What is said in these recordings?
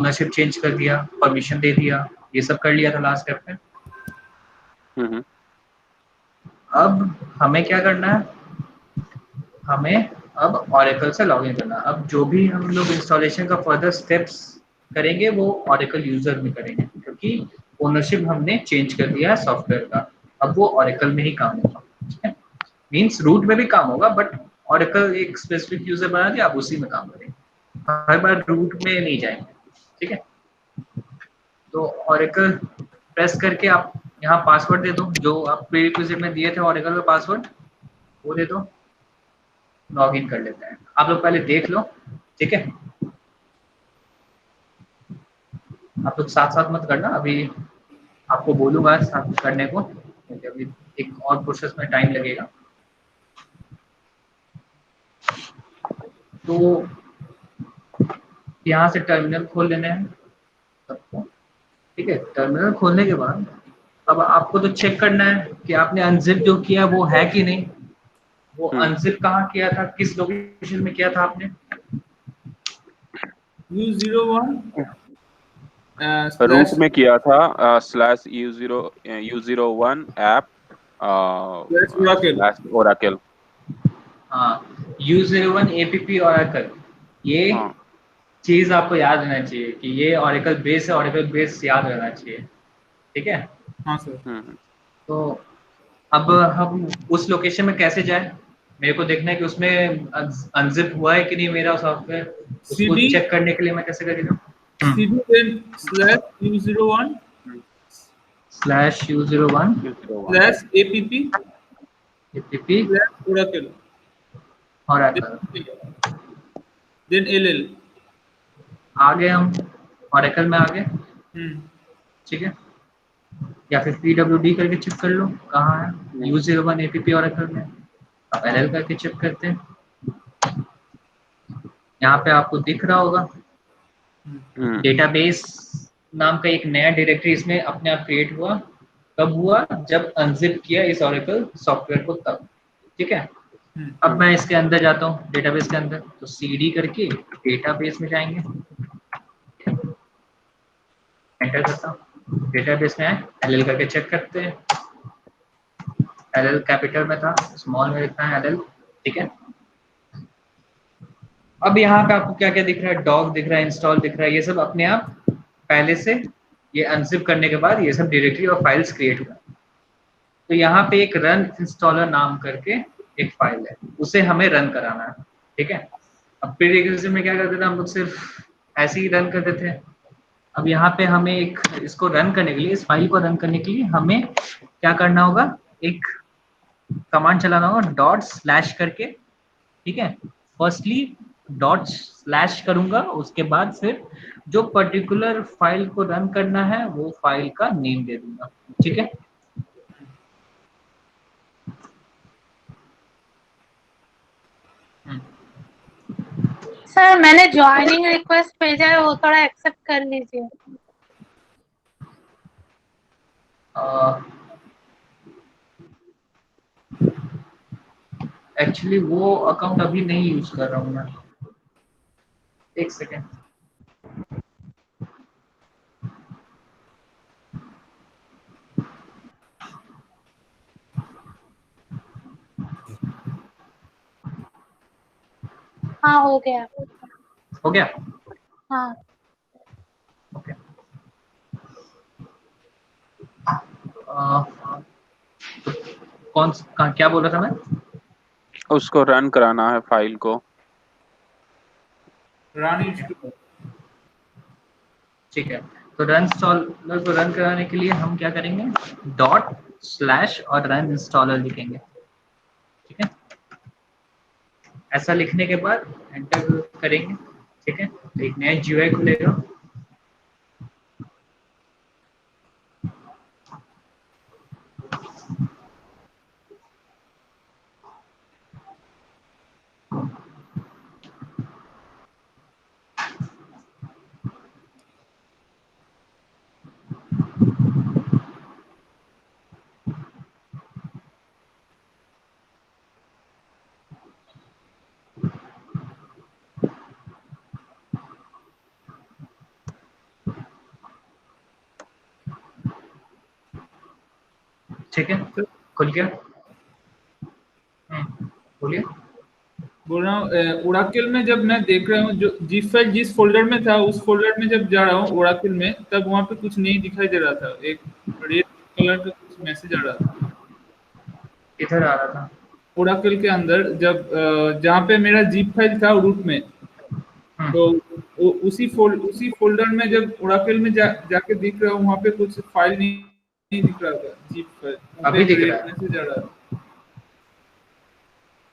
Ownership change कर दिया, permission दे दिया, ये सब कर लिया था लास्ट स्टेप में। अब हमें क्या करना है, हमें अब Oracle से लॉगिन करना है। अब जो भी हम लोग इंस्टॉलेशन का फर्दर स्टेप्स करेंगे वो Oracle यूजर में करेंगे, क्योंकि ओनरशिप हमने चेंज कर दिया है सॉफ्टवेयर का। अब वो Oracle में ही काम होगा, ठीक है। मीन्स रूट में भी काम होगा, बट Oracle एक स्पेसिफिक यूजर बना दिया, आप उसी में काम करेंगे, हर बार रूट में नहीं जाएंगे, ठीक है। तो Oracle प्रेस करके आप यहाँ पासवर्ड दे दो, जो आप प्रीरिक्विजिट में दिए थे Oracle का पासवर्ड, वो दे दो, लॉग इन कर लेते हैं। आप लोग पहले देख लो, ठीक है। आप लोग साथ साथ मत करना, अभी आपको बोलूंगा साथ करने को, क्योंकि अभी एक और प्रोसेस में टाइम लगेगा। तो यहाँ से टर्मिनल खोल लेने हैं सबको, ठीक है। टर्मिनल खोलने के बाद अब आपको तो चेक करना है कि आपने अनजिप जो किया वो है कि नहीं। वो अनजिप कहाँ किया था, किस लोकेशन में किया था आपने? U01 रूट में किया था, slash U01 app slash Oracle. हाँ, U01 APP Oracle, ये चीज आपको याद रहना चाहिए कि ये Oracle बेस है, Oracle बेस याद रहना चाहिए, ठीक है। हाँ सर। तो अब हम उस लोकेशन में कैसे जाए, मेरे को देखना है कि उसमें अनजिप हुआ है कि नहीं मेरा सॉफ्टवेयर, उसको CD चेक करने के लिए मैं कैसे करेगा? CD then slash U01 slash U01 slash APP APP slash Oracle Oracle, then LL। आ गए हम Oracle में, आ गए, ठीक है। या फिर PWD करके चेक कर लो कहाँ है U01 APP Oracle में, आप LL करके चेक करते हैं। यहाँ पे आपको दिख रहा होगा डेटाबेस नाम का एक नया डायरेक्टरी इसमें अपने आप क्रिएट हुआ। कब हुआ? जब अनजिप किया इस Oracle सॉफ्टवेयर को, तब, ठीक है। अब मैं इसके अंदर जाता हूँ डेटाबेस के अंदर, तो CD करके डेटाबेस में जाएंगे, एंटर करता हूँ, डेटाबेस में है, LL करके चेक करते हैं। LL कैपिटल में था, स्मॉल में लिखना है LL, ठीक है। अब यहाँ पे आपको क्या क्या दिख रहा है? डॉग दिख रहा है, इंस्टॉल दिख रहा है, ये सब अपने आप पहले से ये अनजिप करने के बाद ये सब डायरेक्टरी और फाइल्स क्रिएट हुआ। तो यहाँ पे एक रन इंस्टॉलर नाम करके एक फाइल है, उसे हमें रन कराना है, ठीक है। अब प्रीरिक्विजिट में क्या करते थे हम लोग, सिर्फ ऐसे ही रन करते थे। अब यहाँ पे हमें एक इसको रन करने के लिए, इस फाइल को रन करने के लिए हमें क्या करना होगा, एक कमांड चलाना होगा डॉट स्लैश करके, ठीक है। फर्स्टली डॉट स्लैश करूंगा, उसके बाद फिर जो पर्टिकुलर फाइल को रन करना है वो फाइल का नेम दे दूंगा, ठीक है। सर मैंने ज्वाइनिंग रिक्वेस्ट भेजा है, वो थोड़ा एक्सेप्ट कर लीजिए। एक्चुअली वो अकाउंट अभी नहीं यूज कर रहा हूँ मैं, एक सेकेंड। हाँ हो गया। हो गया? हाँ। ओके। क्या बोल रहा था मैं? उसको रन कराना है फाइल को। ठीक है, तो रन इंस्टॉलर को रन कराने के लिए हम क्या करेंगे, डॉट स्लैश और रन इंस्टॉलर लिखेंगे, ठीक है। ऐसा लिखने के बाद एंटर करेंगे, ठीक है। तो एक नया GUI खुलेगा, ठीक है, खुल गया। बोलिए। बोल रहा हूँ ओराकल में जब मैं देख रहा हूँ, जो जिप फाइल जिस फोल्डर में था उस फोल्डर में जब जा रहा हूँ ओराकल में, तब वहाँ पे कुछ नहीं दिखाई दे रहा था, एक रेड कलर का कुछ मैसेज आ रहा था इधर आ रहा था। ओराकल के अंदर, जब जहाँ पे मेरा जिप फाइल था रूट में, तो उसी फोल्डर में जब ओराकल में जाके दिख रहा हूँ, वहाँ पे कुछ फाइल नहीं दिख रहा था जिप फाइल, वहाँ पे अभी एक दिख रेड रहा है। मैसेज आ रहा था।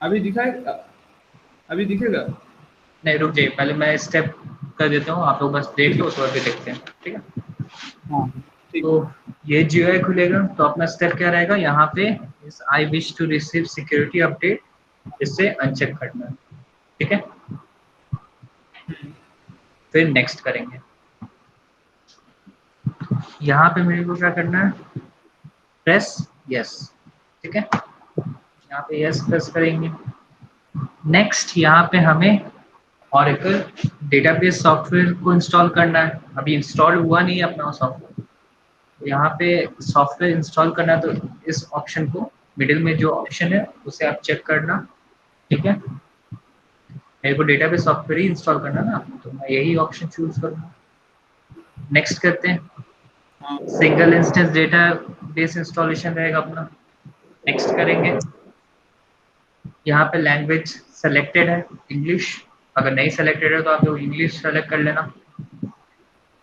अभी दिखाए, अभी दिखेगा? नहीं, रुक जाइए, पहले मैं स्टेप कर देता हूँ, आप लोग बस देख लो, उसके बाद फिर देखते हैं। ठीक है, हाँ ठीक तो ये GUI खुलेगा, तो अपना स्टेप क्या रहेगा, यहाँ पे इस I wish to receive security update, इससे अनचेक करना है। ठीक है, फिर नेक्स्ट करेंगे। यहाँ पे मेरे को क्या करना है, प्रेस यस। ठीक है, यहाँ पे यस प्रेस करेंगे। नेक्स्ट यहाँ पे हमें ऑरेकल डेटाबेस सॉफ्टवेयर को इंस्टॉल करना है। अभी इंस्टॉल हुआ नहीं है अपना सॉफ्टवेयर, तो यहाँ पे सॉफ्टवेयर इंस्टॉल करना है, तो इस ऑप्शन को, मिडिल में जो ऑप्शन है उसे आप चेक करना। ठीक है, मेरे को डेटाबेस सॉफ्टवेयर ही इंस्टॉल करना ना, तो मैं यही ऑप्शन चूज करूँगा। नेक्स्ट करते हैं, हाँ सिंगल इंस्टेंस डेटाबेस इंस्टॉलेशन रहेगा अपना। नेक्स्ट करेंगे। यहाँ पे लैंग्वेज सेलेक्टेड है इंग्लिश, अगर नहीं सेलेक्टेड है तो आप लोग इंग्लिश सेलेक्ट कर लेना।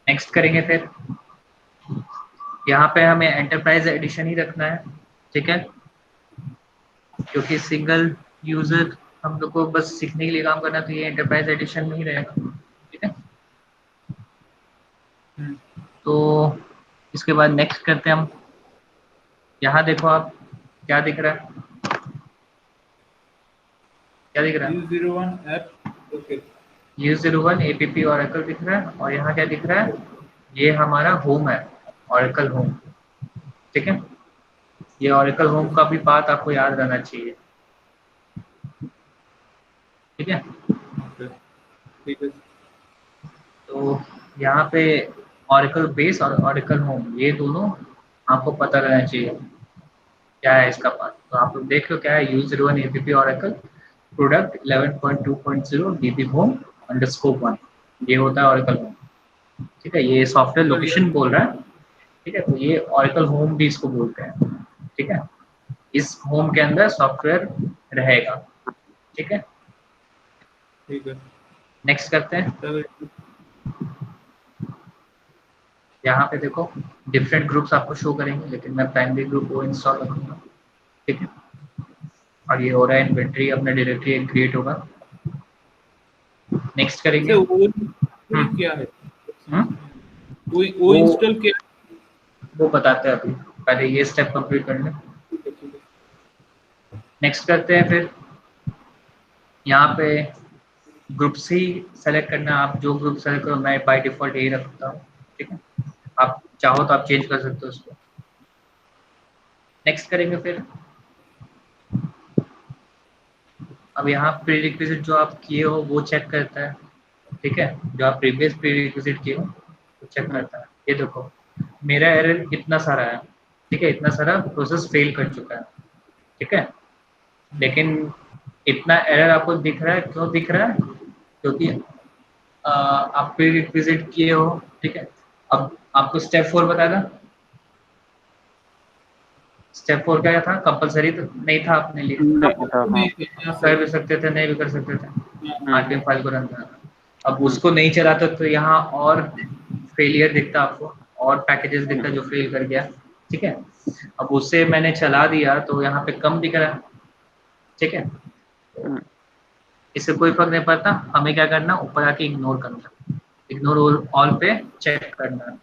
नेक्स्ट करेंगे। फिर यहाँ पे हमें एंटरप्राइज एडिशन ही रखना है। ठीक है, क्योंकि सिंगल यूजर हम लोग को बस सीखने के लिए काम करना, तो ये एंटरप्राइज एडिशन में ही रहेगा। ठीक है, तो इसके बाद नेक्स्ट करते हैं हम। यहाँ देखो आप, क्या दिख रहा है, क्या दिख रहा है, U01 app, okay U01 APP oracle दिख रहा है, और यहाँ क्या दिख रहा है, ये हमारा होम है, ऑरेकल होम। ठीक है, ये ऑरेकल होम का भी बात आपको याद रहना चाहिए। ठीक है, ओके ठीक है। तो यहाँ पे ऑरेकल बेस और ऑरेकल होम, ये दोनों आपको पता रहना चाहिए क्या है इसका पार्ट। तो आप लोग देख लो क्या है, U01 APP oracle product 11.2.0 DB home underscore 1, ये होता है ऑरेकल होम। ठीक है, ये सॉफ्टवेयर लोकेशन बोल रहा है। ठीक है, तो ये ऑरेकल होम भी इसको बोलते हैं। ठीक है, इस होम के अंदर सॉफ्टवेयर रहेगा। ठीक है, ठीक है, नेक्स्ट करते हैं। चलो यहाँ पे देखो डिफरेंट ग्रुप्स आपको शो करेंगे, लेकिन मैं प्राइमरी ग्रुप को इंस्टॉल रखूंगा। ठीक है, और ये हो रहा है इन्वेंट्री, अपना डायरेक्टरी एक क्रिएट होगा। नेक्स्ट करेंगे। अच्छा, वो क्या है? हम्म? वो इंस्टॉल किया? वो बताते हैं अभी, पहले ये स्टेप कंप्लीट कर लें। नेक्स्ट करते हैं। फिर यहाँ पे ग्रुप्स ही सेलेक्ट करना है, आप जो ग्रुप सेलेक्ट करो, मैं बाय डिफॉल्ट यही रखता हूँ। ठीक है, आप चाहो तो आप चेंज कर सकते हो उसको। नेक्स्ट करेंगे। फिर अब यहाँ प्री रिक्विजिट जो आप किए हो वो चेक करता है। ठीक है, जो आप प्रीवियस प्री रिक्विजिट किए हो वो चेक करता है। ये देखो मेरा एरर इतना सारा है। ठीक है, इतना सारा प्रोसेस फेल कर चुका है। ठीक है, लेकिन इतना एरर आपको दिख रहा है, क्यों दिख रहा है, क्योंकि आप प्री रिक्विजिट किए हो। ठीक है, अब आपको स्टेप 4 बताया था। स्टेप 4 क्या था, कंपलसरी तो नहीं था अपने लिए, कर भी सकते थे, नहीं भी कर सकते थे, आरपीएम फाइल को रन करना। अब उसको नहीं चलाता तो यहाँ और फेलियर दिखता आपको, और पैकेजेस दिखता जो फेल कर गया। ठीक है, अब उससे मैंने चला दिया तो यहाँ पे कम दिख रहा है। ठीक है, इससे कोई फर्क नहीं पड़ता, हमें क्या करना, ऊपर आके इग्नोर करना, इग्नोर ऑल पे चेक करना,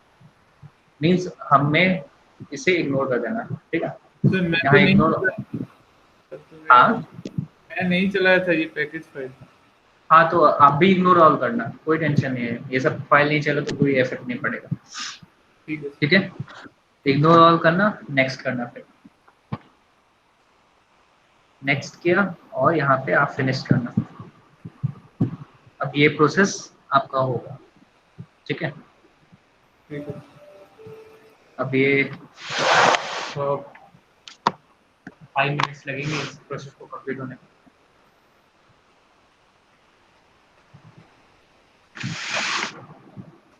मीन्स हमें इसे इग्नोर कर देना। ठीक है, सर मैं यहाँ तो नहीं इग्नोर। हाँ मैं नहीं चलाया था ये पैकेज फाइल। हाँ, तो आप भी इग्नोर ऑल करना, कोई टेंशन नहीं है, ये सब फाइल नहीं चला तो कोई इफेक्ट नहीं पड़ेगा। ठीक है। ठीक है, इग्नोर ऑल करना, नेक्स्ट करना। फिर नेक्स्ट किया और यहाँ पे आप फिनिश करना। अब ये प्रोसेस आपका होगा। ठीक है, ठीक है। अब ये तो 5 मिनट्स लगेंगे इस प्रोसेस को कंप्लीट होने में।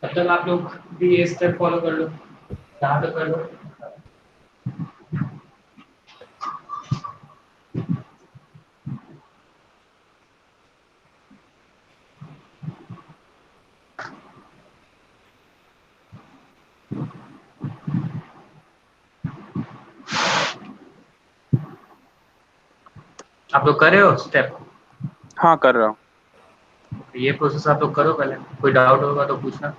तब तक आप लोग भी ये स्टेप फॉलो कर लो, जहाँ तक कर लो। आप लोग कर रहे हो स्टेप? हाँ कर रहा हूँ। ये प्रोसेस आप लोग करो पहले, कोई डाउट होगा तो पूछना।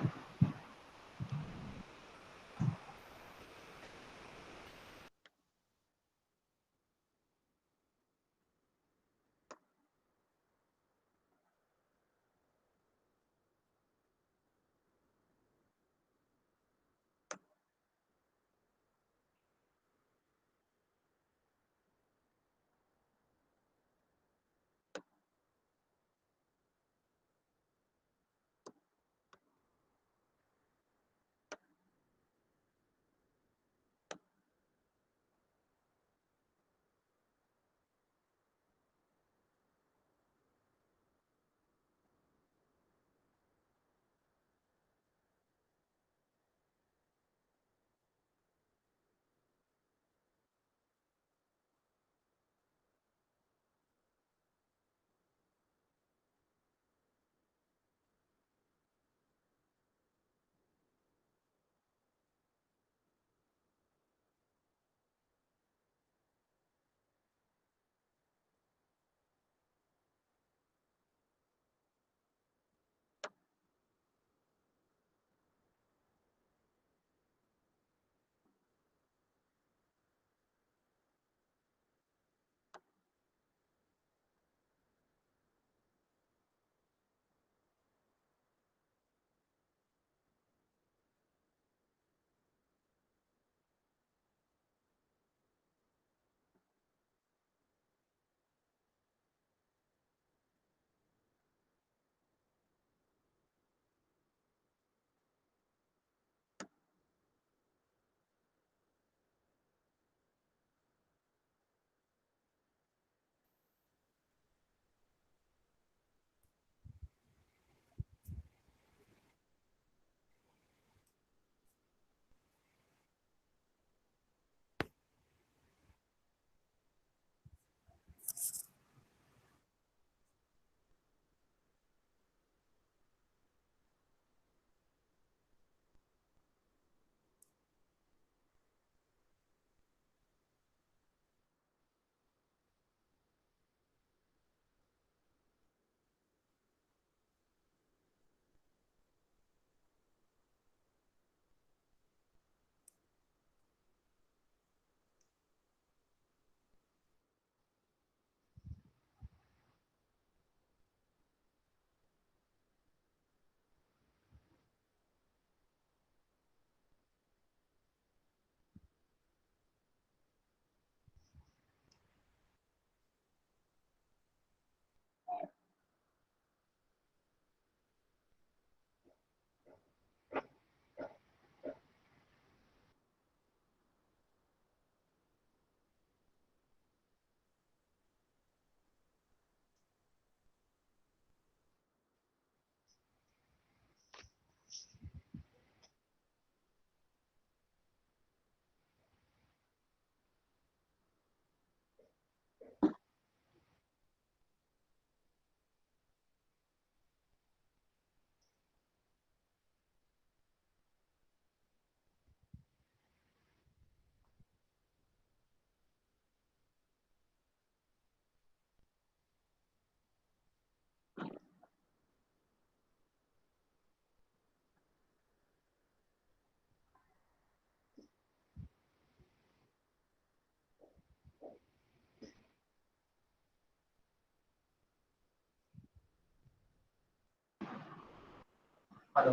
Hello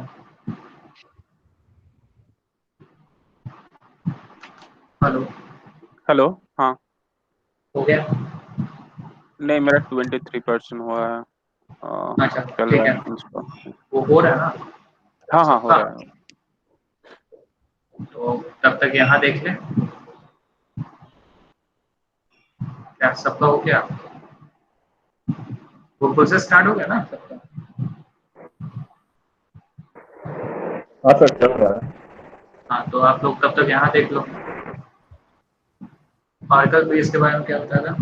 hello, hello. हाँ। हो गया? नहीं, मेरा 23% हुआ है। अच्छा चल ठीक रहा है, है इंस्टॉल। वो हो रहा है ना हाँ हाँ हो सबका? रहा है। तो तब तक यहाँ देख लें। क्या सबका हो गया? वो प्रोसेस स्टार्ट हो गया ना सबका? हाँ सर चल रहा है। हाँ, तो आप लोग तब तक यहाँ देख लो। ऑरेकल बेस के बारे में क्या बताया था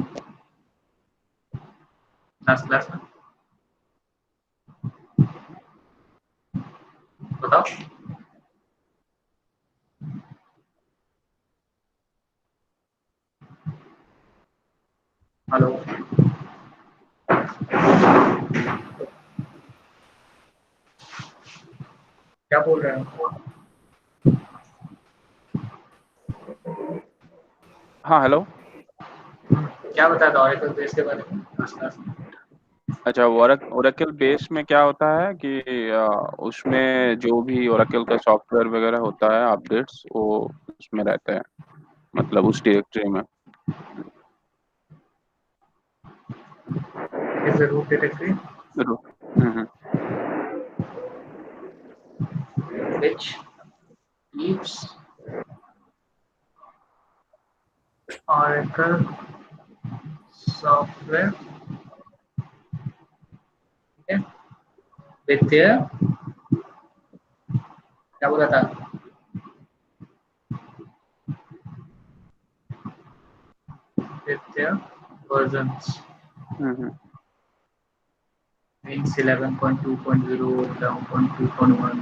लास्ट क्लास में? बताओ। हेलो, क्या बोल रहे हो? हाँ हेलो। क्या बताया था ऑरेकल बेस के बारे में लास्ट क्लास में? अच्छा, ओरेकल बेस में क्या होता है कि उसमें जो भी ओरेकल का सॉफ्टवेयर वगैरह होता है अपडेट्स वो उसमें रहते हैं, मतलब उस डायरेक्टरी में। Is the root directory hmm. which keeps Oracle software, okay, with their, क्या बोला था? With their versions hmm. means 11.2.0, 11.2.1,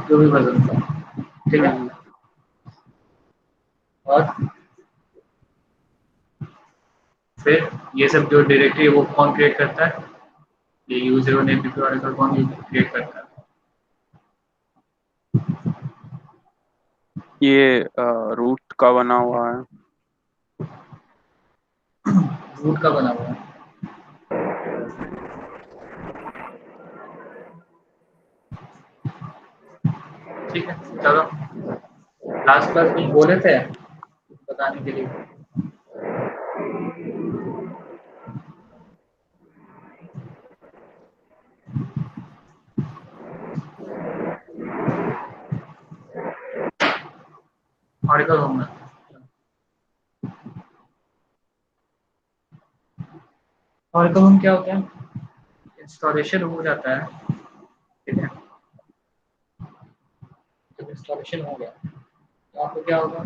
जो भी वर्जन था, ठीक है। हम्म। और फिर ये सब जो डायरेक्टरी है वो कौन क्रिएट करता है? ये यूजर नेम भी ऑरेकल कौन क्रिएट करता है? ये रूट का बना हुआ है। रूट का बना हुआ है। ठीक है, चलो लास्ट क्लास कुछ बोले थे बताने के लिए? ऑरेकल होम में ऑरेकल होम क्या होता है? इंस्टॉलेशन हो जाता है, ठीक है। जब इंस्टॉलेशन हो गया तो आपको क्या होगा?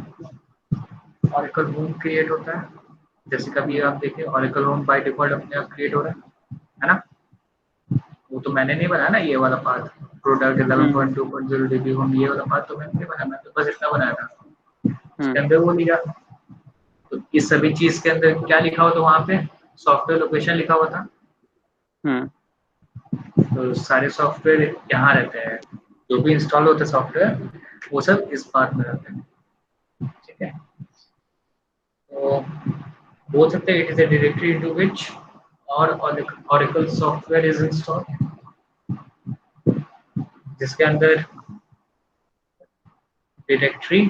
ऑरेकल होम क्रिएट होता है। जैसे कभी आप देखिए ऑरेकल होम बाय डिफॉल्ट अपने आप क्रिएट हो रहा है ना? वो तो मैंने नहीं बनाया ना, ये वाला पार्ट प्रोडक्ट 11.2.0 डीबी होम, ये वाला पार्ट तो मैंने नहीं बनाया, मैं तो बस इतना बनाया था। उसके अंदर वो लिया, तो इस सभी चीज के अंदर क्या लिखा हुआ था वहाँ पे? सॉफ्टवेयर लोकेशन लिखा हुआ था। तो सारे सॉफ्टवेयर यहाँ रहते हैं, जो भी इंस्टॉल होते हैं सॉफ्टवेयर वो सब इस पार्ट में रहते हैं, ठीक है। तो बोल सकते हैं it is a directory into which और ऑरेकल सॉफ्टवेयर इज इंस्टॉल्ड, जिसके अंदर डायरेक्टरी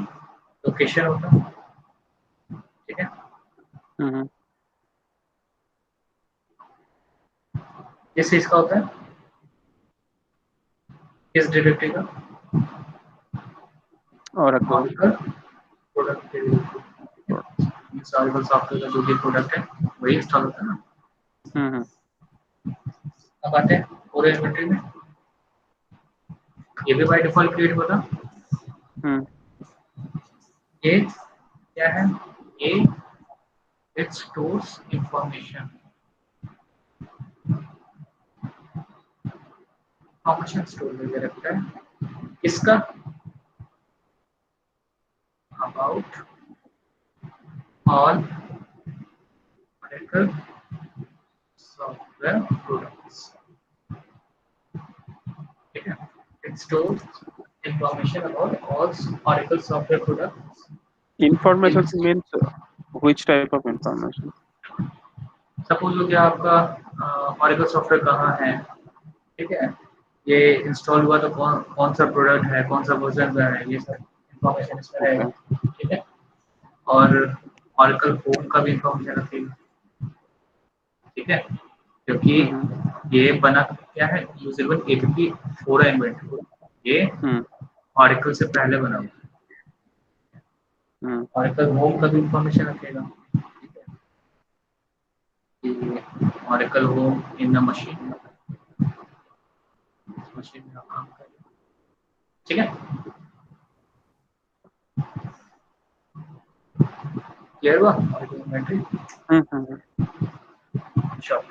लोकेशन होता है, ठीक है। किस चीज का होता है? किस डायरेक्टरी का? ओरेकल। ऑरेकल प्रोडक्ट के ऑरेकल सॉफ्टवेयर का जो भी प्रोडक्ट है वही इंस्टॉल होता है ना। अब आते हैं पूरे इन्वेंटरी में, ये भी बाय डिफॉल्ट क्रिएट होगा। ये क्या है? ये it stores information, information store करके रखता है। किसका? About all oracle software products, ठीक है। It stores information about all oracle software products. Information means which type of information? Suppose हो गया आपका ऑरेकल सॉफ्टवेयर कहाँ है, ठीक है। ये इंस्टॉल हुआ तो कौन कौन सा प्रोडक्ट है, कौन सा वर्जन का है, ये सब इंफॉर्मेशन इसमें रहेगा, ठीक है। और ऑरेकल होम का भी इंफॉर्मेशन रखेगी, ठीक है, क्योंकि ये बना क्या है? User one APP four inventory, ये ऑरेकल से पहले बना हुआ है। ऑरेकल होम का भी इंफॉर्मेशन रखेगा, ठीक है। Oracle home in the machine में काम करें, ठीक है। क्लियर हुआ इन्वेंट्री? श्योर।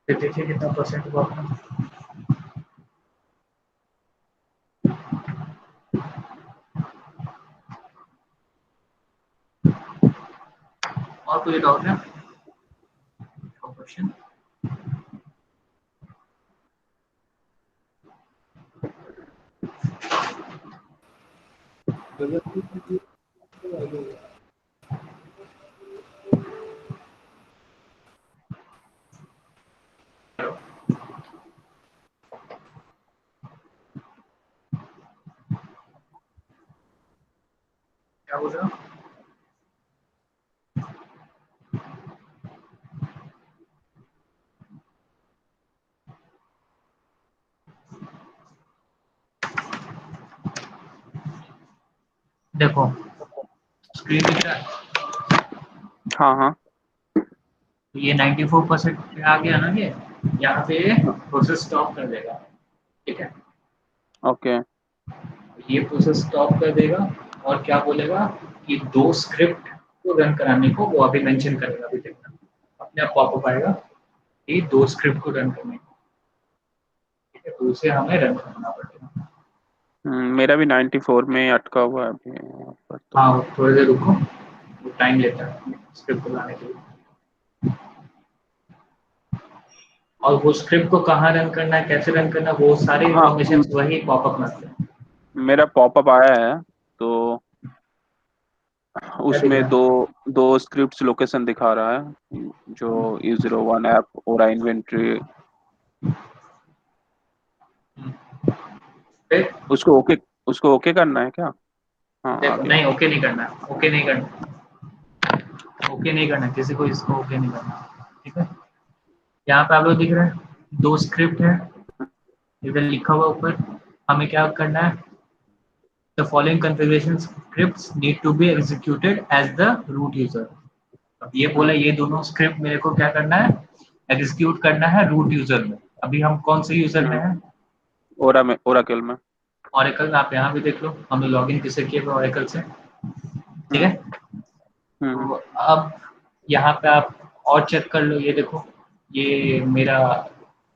फिर देखिए कितना परसेंट हुआ अपना। और कोई डाउट है? क्वेश्चन? क्या बोल रहे हो? देखो स्क्रीन दिख रहा है? हाँ हाँ ये 94% पे आ गया ना, ये यहाँ पे प्रोसेस स्टॉप कर देगा, ठीक है। ओके ये प्रोसेस स्टॉप कर देगा और क्या बोलेगा कि 2 स्क्रिप्ट को रन कराने को वो अभी मेंशन करेगा, अभी देखना अपने आप पॉपअप आएगा कि 2 स्क्रिप्ट को रन करने को, ठीक है। तो उसे हमें रन करना पड़ेगा। मेरा भी 94 में अटका हुआ है अभी यहाँ पर तो। हाँ थोड़ी देर रुको, वो टाइम लेता है स्क्रिप्ट को लाने के लिए। और वो स्क्रिप्ट को कहाँ रन करना है, कैसे रन करना है, वो सारी हाँ इन्फॉर्मेशन वही पॉपअप में आते हैं। मेरा पॉपअप आया है तो क्या दिख उसमें रहा है? दो स्क्रिप्ट्स लोकेशन दिखा रहा है जो E01 ऐप ओरा इन्वेंट्री। फिर उसको ओके करना है क्या? हाँ देखो आगे। नहीं, ओके नहीं करना है, ओके नहीं करना, ओके नहीं करना किसी को, इसको ओके नहीं करना, ठीक है। यहाँ पे आप लोग दिख रहे हैं 2 स्क्रिप्ट है, इधर लिखा हुआ ऊपर। हमें क्या करना है, the following configuration scripts need to be executed as the root user. अब ये बोला ये दोनों स्क्रिप्ट मेरे को क्या करना है, एग्जीक्यूट करना है रूट यूजर में। अभी हम कौन से यूजर में हैं? ओराकल में। ऑरेकल में। आप यहाँ भी देख लो हमने लॉगिन किसे किए हुए ऑरेकल से, ठीक है। हम्म तो अब यहाँ पे आप और चेक कर लो, ये देखो ये मेरा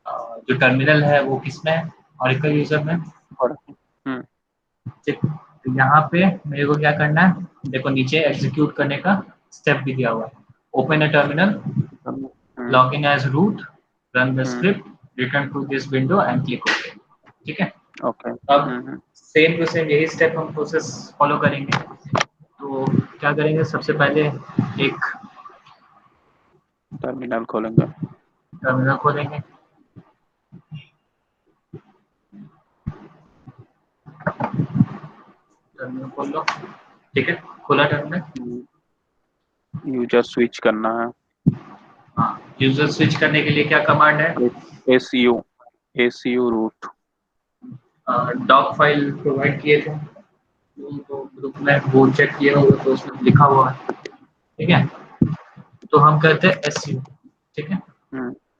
जो टर्मिनल है वो किसमें है, ऑरेकल यूजर में, और हम्म ठीक। तो यहाँ पे मेरे को क्या करना है, देखो नीचे एग्जीक्यूट करने का स्टेप भी दिया हुआ है। Open a terminal, hmm log in as root, run the hmm script, return to this window and click okay, ठीक है। ओके अब सेम टू सेम यही स्टेप हम प्रोसेस फॉलो करेंगे। तो क्या करेंगे, सबसे पहले एक टर्मिनल खोलेंगे। टर्मिनल खोलेंगे, टर्मिनल खोल लो, ठीक है। खोला टर्मिनल। यूजर स्विच करना है। हाँ यूजर स्विच करने के लिए क्या कमांड है, एसीयू रूट। डॉक फाइल प्रोवाइड किए थे तो ग्रुप में वो चेक किया होगा तो उसमें लिखा हुआ है, ठीक है। तो हम करते हैं एसयू, ठीक है।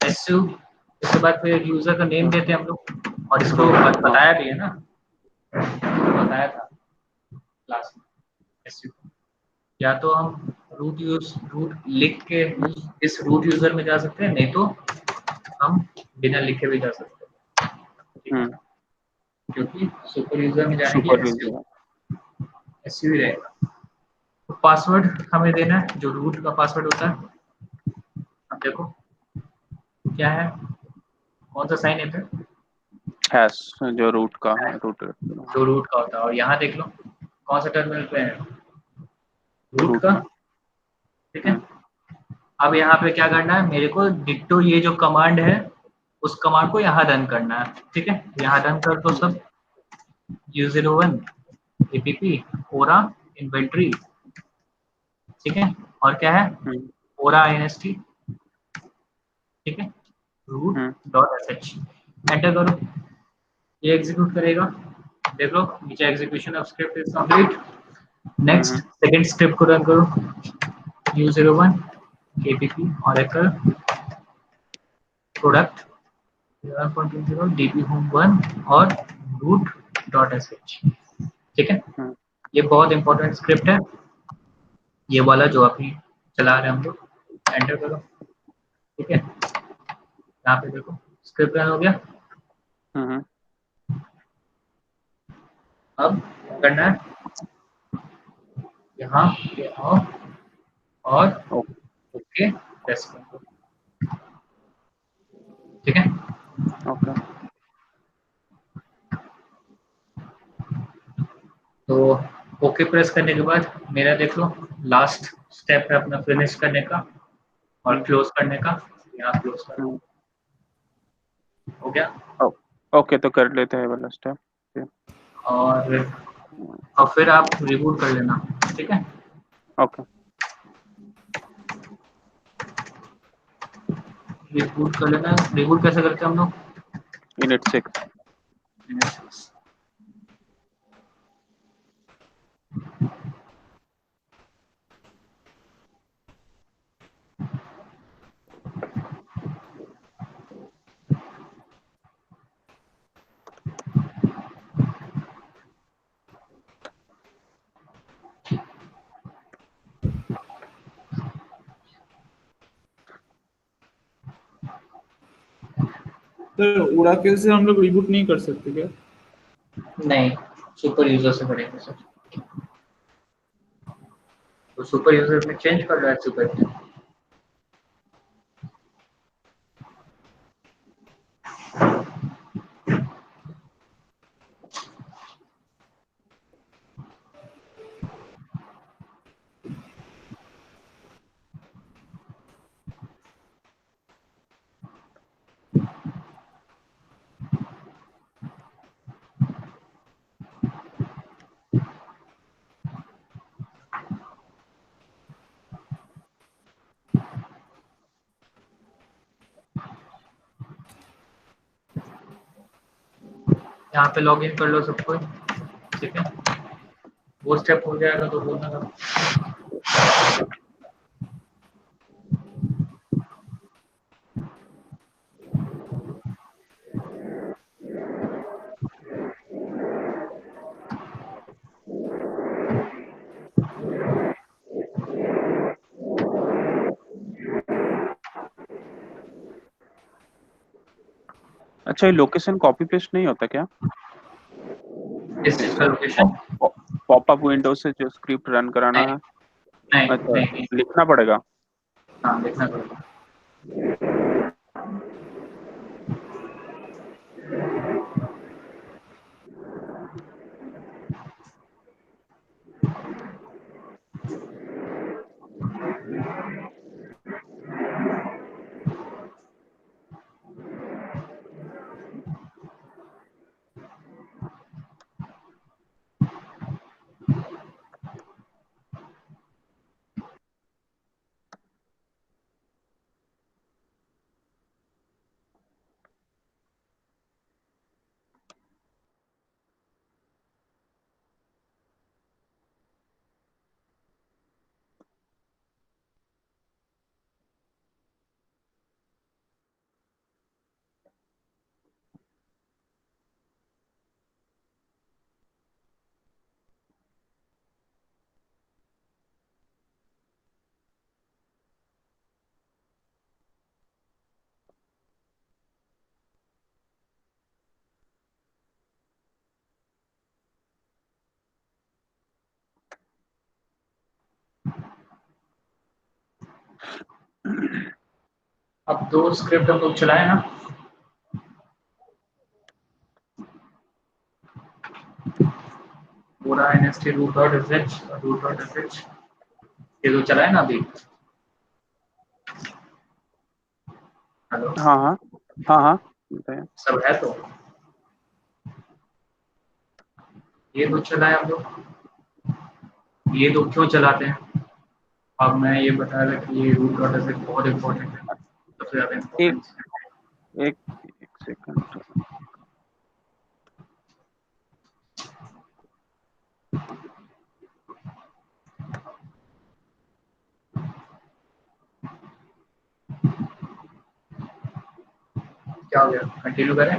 एसयू इसके बाद फिर यूजर का नेम देते हैं हम लोग, और इसको बताया भी है ना, बताया था क्लास में। एसयू या तो हम रूट लिख के इस रूट यूजर में जा सकते हैं, नहीं तो हम बिना लिखे भी जा सकते हैं, ठीक है। क्योंकि सुपर यूजर में जाने के लिए एसयू ही रहेगा। तो पासवर्ड हमें देना है जो रूट का पासवर्ड होता है। अब देखो क्या है, कौन सा साइन है फिर, हैश जो रूट का है रूट जो रूट का होता है। और यहाँ देख लो कौन सा टर्मिनल पे है, रूट का, ठीक है। अब यहाँ पे क्या करना है, मेरे को डिक्टो ये जो कमांड है उस कमांड को यहाँ रन करना है, ठीक है। यहाँ रन कर दो सब, U01 app ओरा इन्वेंट्री, ठीक है। और क्या है, ओरा inst, ठीक है, root.sh। एंटर करो, ये एग्जीक्यूट करेगा। देख लो नीचे execution of script is complete. Next second script को रन करो, U01 KPP Oracle product 11.20 DB Home 1 और root.sh। ठीक है, ये बहुत इंपॉर्टेंट स्क्रिप्ट है, ये वाला जो अभी चला रहे हैं हम लोग। एंटर करो। ठीक है, यहाँ पे देखो स्क्रिप्ट रन हो गया। अब करना है यहाँ पे आओ और ओके प्रेस करो। ठीक है, ओके तो ओके प्रेस करने के बाद मेरा देख लो लास्ट स्टेप है अपना फिनिश करने का और क्लोज करने का। यहाँ क्लोज कर हो गया। ओके, तो कर लेते हैं वाला स्टेप। और फिर आप रिबूट कर लेना। ठीक है, ओके रिबूट कर लेना। रिबूट कैसे करते हैं हम लोग? init 6। तो ओराकल से हम लोग रिबूट नहीं कर सकते क्या? नहीं, सुपर यूजर से करेंगे सर। तो सुपर यूजर में चेंज कर रहा है सुपर। यहाँ पे लॉग इन कर लो सब कोई। ठीक है, वो स्टेप हो जाएगा तो बोलना। अच्छा, ये लोकेशन कॉपी पेस्ट नहीं होता क्या? इस चीज का लोकेशन पॉपअप विंडो से जो स्क्रिप्ट रन कराना है? नहीं अच्छा, नहीं नहीं, लिखना पड़ेगा। हाँ देखना पड़ेगा। अब 2 स्क्रिप्ट हम लोग चलाए ना। पूरा nst root.sh और root.sh ये तो चलाए ना अभी। हेलो, हाँ हाँ हाँ हाँ, बताइए। सब है तो ये दो चलाए हम लोग। ये दो क्यों चलाते हैं? अब मैं ये बता रहा कि ये root.sh बहुत इंपॉर्टेंट है, सबसे ज्यादा एक इंपॉर्टेंट। एक एक सेकंड। हो गया, कंटिन्यू करें?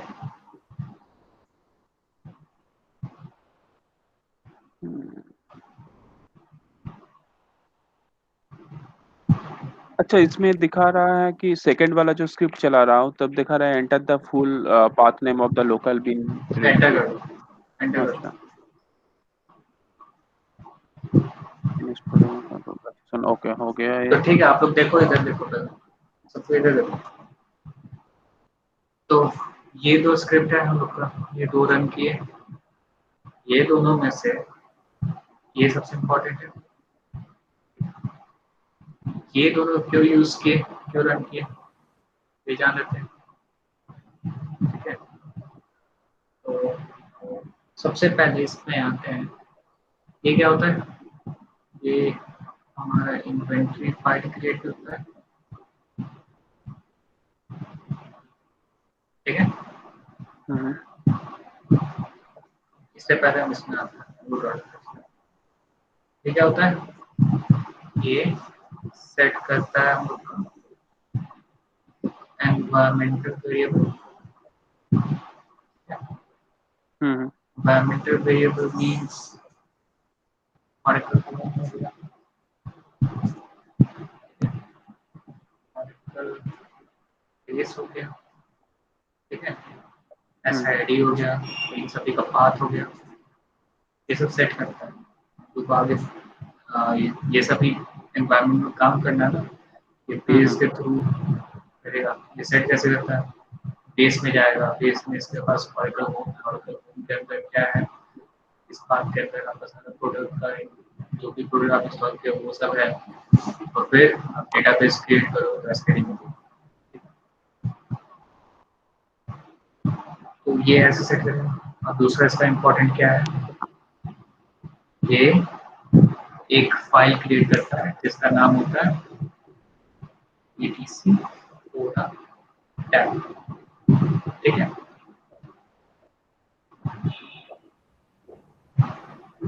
अच्छा, इसमें दिखा रहा है कि सेकंड वाला जो स्क्रिप्ट चला रहा हूँ तब दिखा रहा है enter the full path name of the local bin enter directory. करो, एंटर करो। अच्छा, ओके हो गया तो ये। ठीक है, आप लोग देखो, इधर देखो पहले, सबको इधर देखो। तो ये दो स्क्रिप्ट है हम लोग का, ये दो रन किए, ये दोनों में से ये सबसे इम्पोर्टेंट है। ये दोनों क्यों यूज किए, क्यों रन किए, ये जान लेते हैं। ठीक है, तो सबसे पहले इसमें आते हैं, ये क्या होता है, ये हमारा इन्वेंट्री फाइल क्रिएट होता है। ठीक है, इससे पहले हम इसमें आते हैं, ये क्या होता है, ये सेट करता है हम लोग का environmental variable. Environmental variable means particle base हो गया, ठीक है, SID हो गया, इन सभी का पाथ हो गया, ये सब सेट करता है। तो आगे ये सभी एनवायरमेंट में काम करना ना, ये बेस के थ्रू करेगा। ये सेट कैसे करता है, बेस में जाएगा, बेस में इसके पास ऑर्डर के अंदर क्या है, इस पाथ के अंदर आपका सारा प्रोडक्ट का जो भी प्रोडक्ट आप इंस्टॉल किया वो सब है, और फिर आप डेटाबेस क्रिएट करो एसक्यूएल में। तो ये ऐसे सेट करें। और दूसरा इसका इम्पोर्टेंट क्या है, ये एक फाइल क्रिएट करता है जिसका नाम होता है etc ओरा टैब। ठीक है,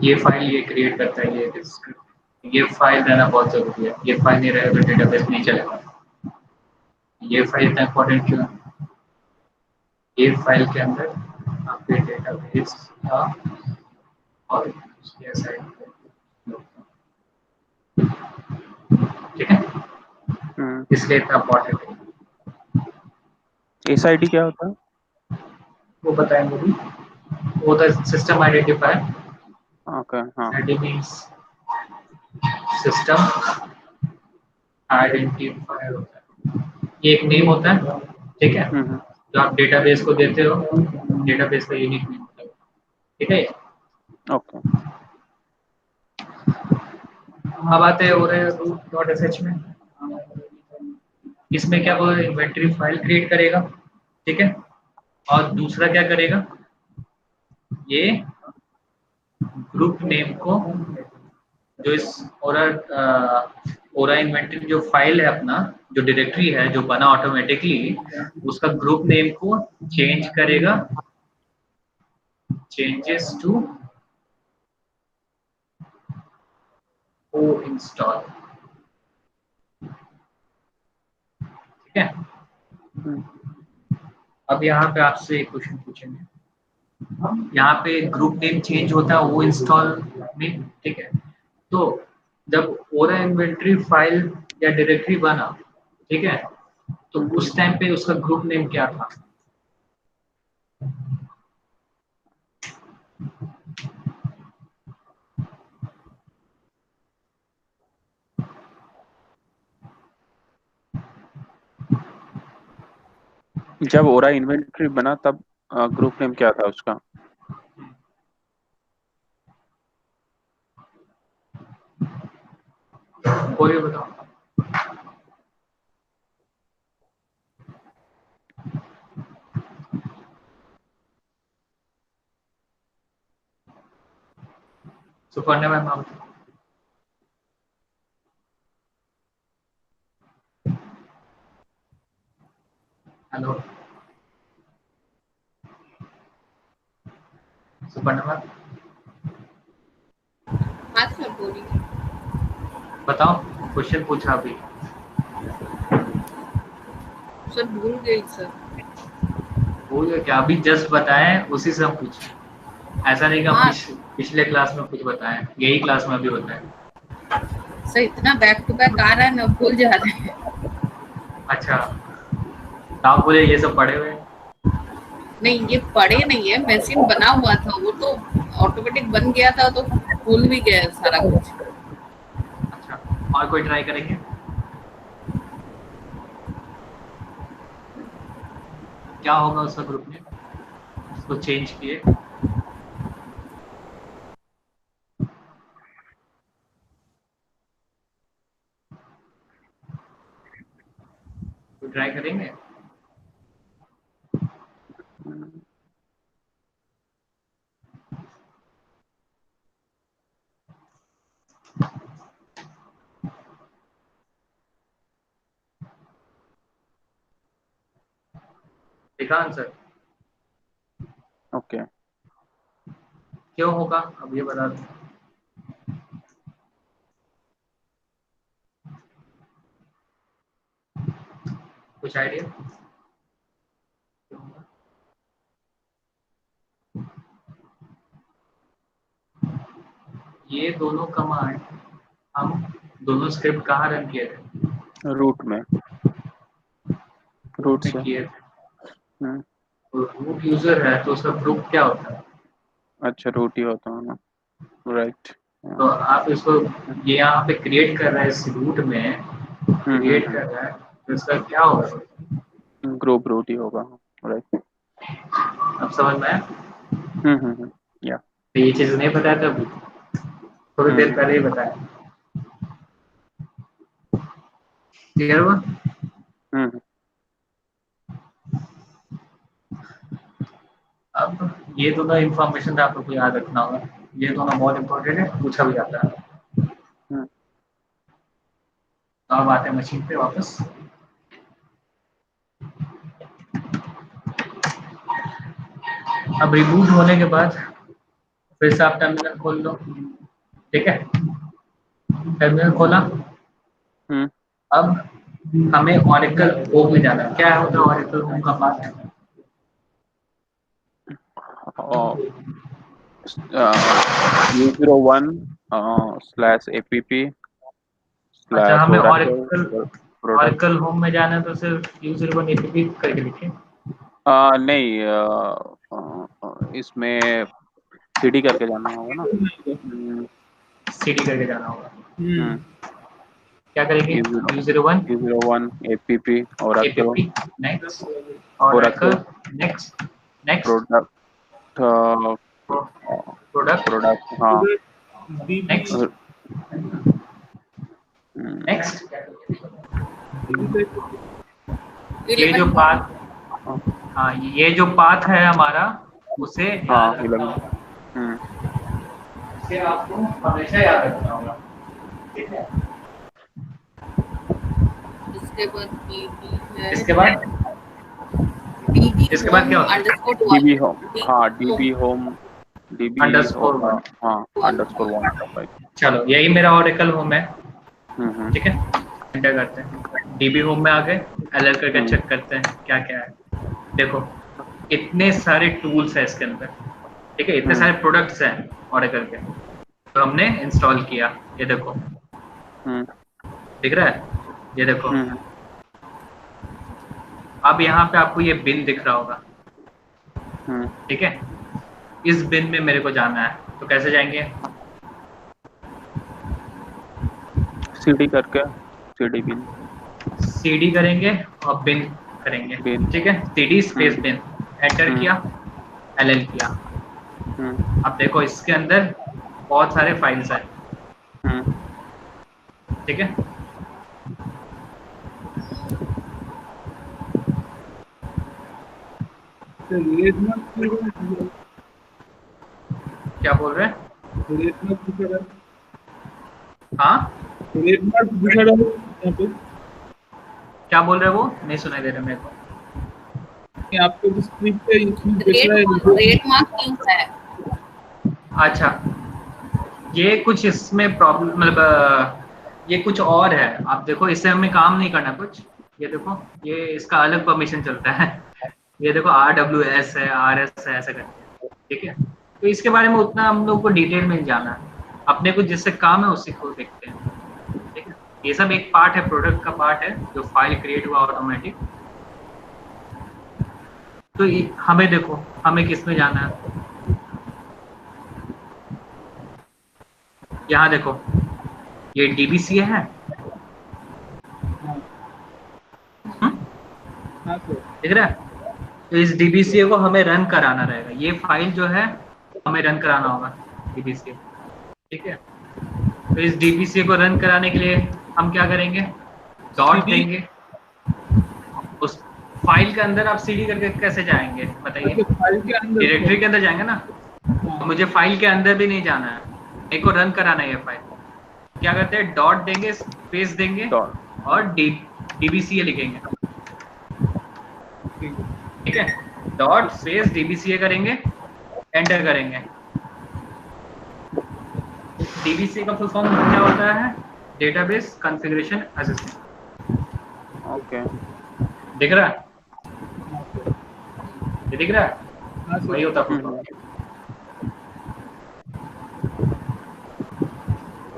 ये फाइल ये क्रिएट करता है, ये फाइल रहना बहुत जरूरी है। ये फाइल नहीं रहेगा तो डेटाबेस नहीं चलेगा। ये फाइल इतना इम्पोर्टेंट क्यों है, ये फाइल के अंदर आपके डेटाबेस का और उसके साइड, ठीक है, इसलिए इतना इम्पोर्टेंट है। SID क्या होता है? वो बताएंगे भी, वो होता है सिस्टम आइडेंटिफायर। ओके, हाँ। SID मींस सिस्टम आइडेंटिफायर होता है, ये एक नेम होता है, ठीक है, जो आप डेटाबेस को देते हो, डेटाबेस का यूनिक नेम होता है। ठीक है, ओके। अब आते हैं root.sh में। इसमें क्या वो इन्वेंटरी फाइल क्रिएट करेगा, ठीक है, और दूसरा क्या करेगा, ये ग्रुप नेम को, जो इस ओरा इन्वेंटरी जो फाइल है अपना, जो डायरेक्टरी है जो बना ऑटोमेटिकली, उसका ग्रुप नेम को चेंज करेगा, चेंजेस टू ओ इंस्टॉल। ठीक है, अब यहाँ पे आपसे एक क्वेश्चन पूछेंगे, यहाँ पे ग्रुप नेम चेंज होता है वो इंस्टॉल में, ठीक है, तो जब ओरा इन्वेंटरी फाइल या डायरेक्टरी बना, ठीक है, तो उस टाइम पे उसका ग्रुप नेम क्या था, जब ओरा इन्वेंटरी बना तब ग्रुप नेम क्या था उसका? कोई बताओ। सुपर्णा मैम आप, हेलो सुपर्णा मैम, हाँ सर बोलिए। बताओ, क्वेश्चन पूछा अभी। सर भूल गई सर। भूल क्या अभी जस्ट बताएं उसी से हम पूछे, ऐसा नहीं कि हम हाँ। पिछले क्लास में कुछ बताएं, यही क्लास में भी होता है। सर इतना बैक टू बैक आ रहा है ना, भूल जा रहे हैं। अच्छा तो आप बोले ये सब पढ़े हुए हैं? नहीं ये पढ़े नहीं है, मशीन बना हुआ था वो तो ऑटोमेटिक बन गया था तो भूल भी गया सारा कुछ। अच्छा और कोई ट्राई करेंगे? क्या होगा उसका ग्रुप में उसको चेंज किए? तो ट्राई करेंगे? देखा आंसर? ओके क्यों होगा अब ये बता दो। कुछ आइडिया? ये दोनों कमांड हम दोनों स्क्रिप्ट कहाँ रन किए थे? रूट में रूट से किए थे। हम्म, तो रूट यूजर है तो उसका ग्रुप क्या होता है? अच्छा रूट ही होता है ना राइट तो आप इसको ये यहाँ पे क्रिएट कर रहा है, इस रूट में क्रिएट कर रहा है तो इसका क्या होगा? ग्रुप रूट ही होगा राइट अब समझ में आया? या तो ये चीज नहीं बताया था अभी, थोड़ी देर पहले ही बताया। क्लियर हुआ? अब ये दोनों इंफॉर्मेशन आप लोग को याद रखना होगा, ये दोनों बहुत इंपॉर्टेंट है, पूछा भी जाता है। तो अब आते हैं मशीन पे वापस। अब रिबूट होने के बाद फिर से आप टर्मिनल खोल लो, ठीक है? टर्मिनल खोला। अब हमें ऑरेकल होम में जाना है। क्या होता है ऑरेकल होम का पार्ट? U01/app अच्छा हमें /Oracle ऑरेकल होम में जाना है तो सिर्फ U01 app करके लिखें। नहीं इसमें सीडी करके जाना होगा ना। सीडी करके जाना होगा। क्या करेंगे? U01 app Oracle next Oracle next product हाँ नेक्स्ट ये जो पाथ, हाँ ये जो पाथ है हमारा उसे इसे आपको हमेशा याद रखना होगा, ठीक है? इसके बाद क्या होता है? DB home हाँ DB home _1 चलो यही मेरा ऑरेकल होम है, ठीक है? एंटर करते हैं, डीबी होम में आ गए, एलएल करके चेक करते हैं क्या क्या है। देखो इतने सारे टूल्स है इसके अंदर, ठीक है? इतने सारे प्रोडक्ट्स हैं ऑरेकल के, तो हमने इंस्टॉल किया। ये देखो दिख रहा है, ये देखो। अब यहाँ पे आपको ये बिन दिख रहा होगा, ठीक है? इस बिन में मेरे को जाना है, तो कैसे जाएंगे? सीडी करके सीडी करेंगे और बिन करेंगे, ठीक है? सीडी स्पेस बिन एंटर किया, एलएल किया। अब देखो इसके अंदर बहुत सारे फाइल्स हैं, ठीक है? क्या बोल रहे हैं? हाँ क्या बोल रहे हैं वो? नहीं सुनाई दे रहा मेरे को। आपको जो स्क्रिप्ट है इसमें रेट मार्क क्यों है? अच्छा ये कुछ इसमें प्रॉब्लम, मतलब ये कुछ और है। आप देखो इससे हमें काम नहीं करना कुछ, ये देखो ये इसका अलग परमिशन चलता है, ये देखो RWS है, RS है, ऐसा करके, ठीक है। तो इसके बारे में उतना हम लोग को डिटेल में नहीं जाना है, अपने को जिससे काम है उसी को देखते हैं, ठीक है। ये सब एक पार्ट है, प्रोडक्ट का पार्ट है, जो फाइल क्रिएट हुआ ऑटोमेटिक। तो हमें देखो, हमें किस में जाना है, यहाँ देखो ये DBCA है, हाँ सर। दिख रहा है। तो इस DBCA को हमें रन कराना रहेगा, ये फाइल जो है हमें रन कराना होगा DBCA, ठीक है। तो इस DBCA को रन कराने के लिए हम क्या करेंगे, डॉट देंगे। उस फाइल के अंदर आप CD करके कैसे जाएंगे बताइए, फाइल के अंदर डायरेक्टरी के अंदर जाएंगे ना। हाँ। तो मुझे फाइल के अंदर भी नहीं जाना है, मेरे को रन कराना है ये फाइल। क्या करते हैं, डॉट देंगे, स्पेस देंगे और DBCA लिखेंगे, ठीक है। डॉट स्पेस DBCA करेंगे, एंटर करेंगे। DBCA का फुल फॉर्म क्या होता है, डेटाबेस कॉन्फ़िगरेशन असिस्टेंट। ओके, दिख रहा है, ये दिख रहा है, हाँ सर। वही होता है full form।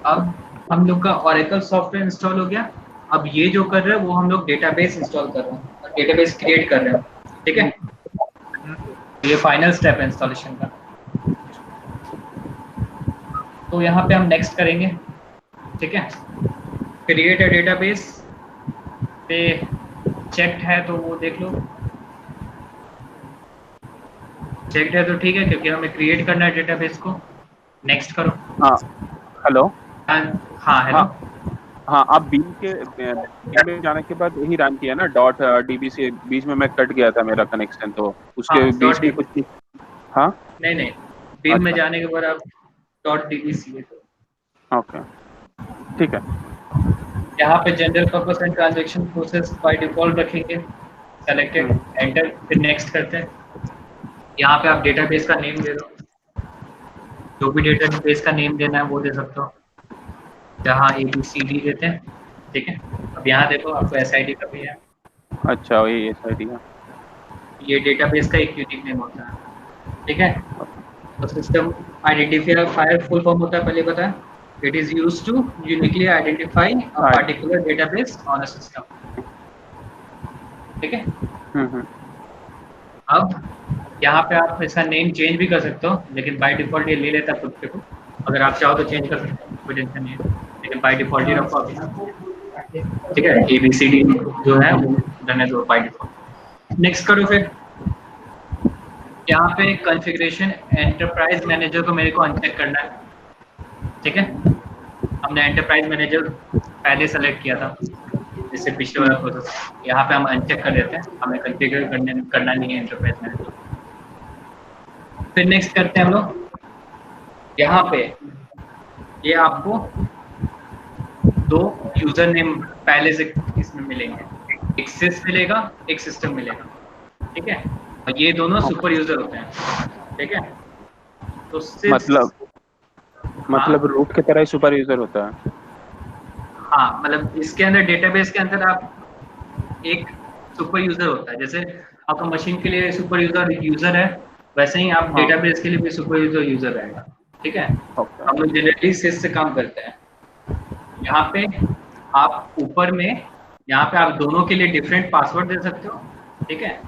अब हम लोग का Oracle सॉफ्टवेयर इंस्टॉल हो गया। अब ये जो कर रहे हैं वो हम लोग डेटाबेस इंस्टॉल कर रहे हैं, डेटाबेस क्रिएट कर रहे हैं, ठीक है। ये फाइनल स्टेप है इंस्टॉलेशन का। तो यहाँ पे हम नेक्स्ट करेंगे, ठीक है। क्रिएट अ डेटाबेस पे चेक्ड है तो वो देख लो, चेक्ड है तो ठीक है, क्योंकि हमें क्रिएट करना है डेटाबेस को। नेक्स्ट करो। हाँ हेलो, हाँ हेलो, हाँ आप बीम में जाने के बाद यही रन किया ना, डॉट DBCA। बीच में मैं कट गया था मेरा कनेक्शन, तो उसके हाँ, बीच में कुछ हाँ नहीं बीम में अच्छा। जाने के बाद आप .DBCA ओके, ठीक है। यहाँ पे general purpose and transaction process by default रखेंगे, सेलेक्टेड, एंटर, फिर नेक्स्ट करते हैं। यहाँ पे आप डेटाबेस का नेम दे दो, जो भी डेटाबेस का नेम देना है वो दे सकते हो, जहाँ ABCD देते हैं, ठीक है। अब यहाँ देखो आपको SID का भी है, अच्छा वही SID है, ये डेटाबेस का एक यूनिक नेम होता है, ठीक है। तो सिस्टम आइडेंटिफायर फुल फॉर्म होता है, पहले पता है, it is used to uniquely identify a particular database on a system, ठीक है। अब यहाँ पे आप इसका नेम चेंज भी कर सकते हो, लेकिन बाय डिफॉल्ट ये ले लेता है खुद को। अगर आप चाहो तो चेंज कर सकते हो, कोई टेंशन नहीं है, लेकिन बाय डिफॉल्ट ही रखो अभी, ठीक है। ABCD जो है वो रहने दो बाय डिफॉल्ट। नेक्स्ट करो फिर। यहाँ पे कॉन्फ़िगरेशन एंटरप्राइज मैनेजर को मेरे को अनचेक करना है, ठीक है। हमने एंटरप्राइज मैनेजर पहले सेलेक्ट किया था, जिससे पिछले वाला प्रोसेस। यहाँ पे हम अनचेक कर देते हैं, हमें कॉन्फ़िगर करना नहीं है एंटरप्राइज मैनेजर। फिर नेक्स्ट करते हैं हम लोग। यहाँ पे ये आपको 2 यूजर नेम पहले से इसमें मिलेंगे, एक सिस मिलेगा, एक सिस्टम मिलेगा, ठीक है। और ये दोनों सुपर यूजर होते हैं, ठीक है। तो मतलब रूट की तरह ही सुपर यूजर होता है। हाँ, मतलब इसके अंदर डेटाबेस के अंदर आप एक सुपर यूजर होता है, जैसे आपका मशीन के लिए सुपर यूजर है, वैसे ही आप डेटाबेस के लिए भी सुपर यूजर रहेगा, ठीक है। हम लोग जनरली सिस से काम करते हैं। यहाँ पे आप ऊपर में, यहाँ पे आप दोनों के लिए डिफरेंट पासवर्ड दे सकते हो, ठीक है।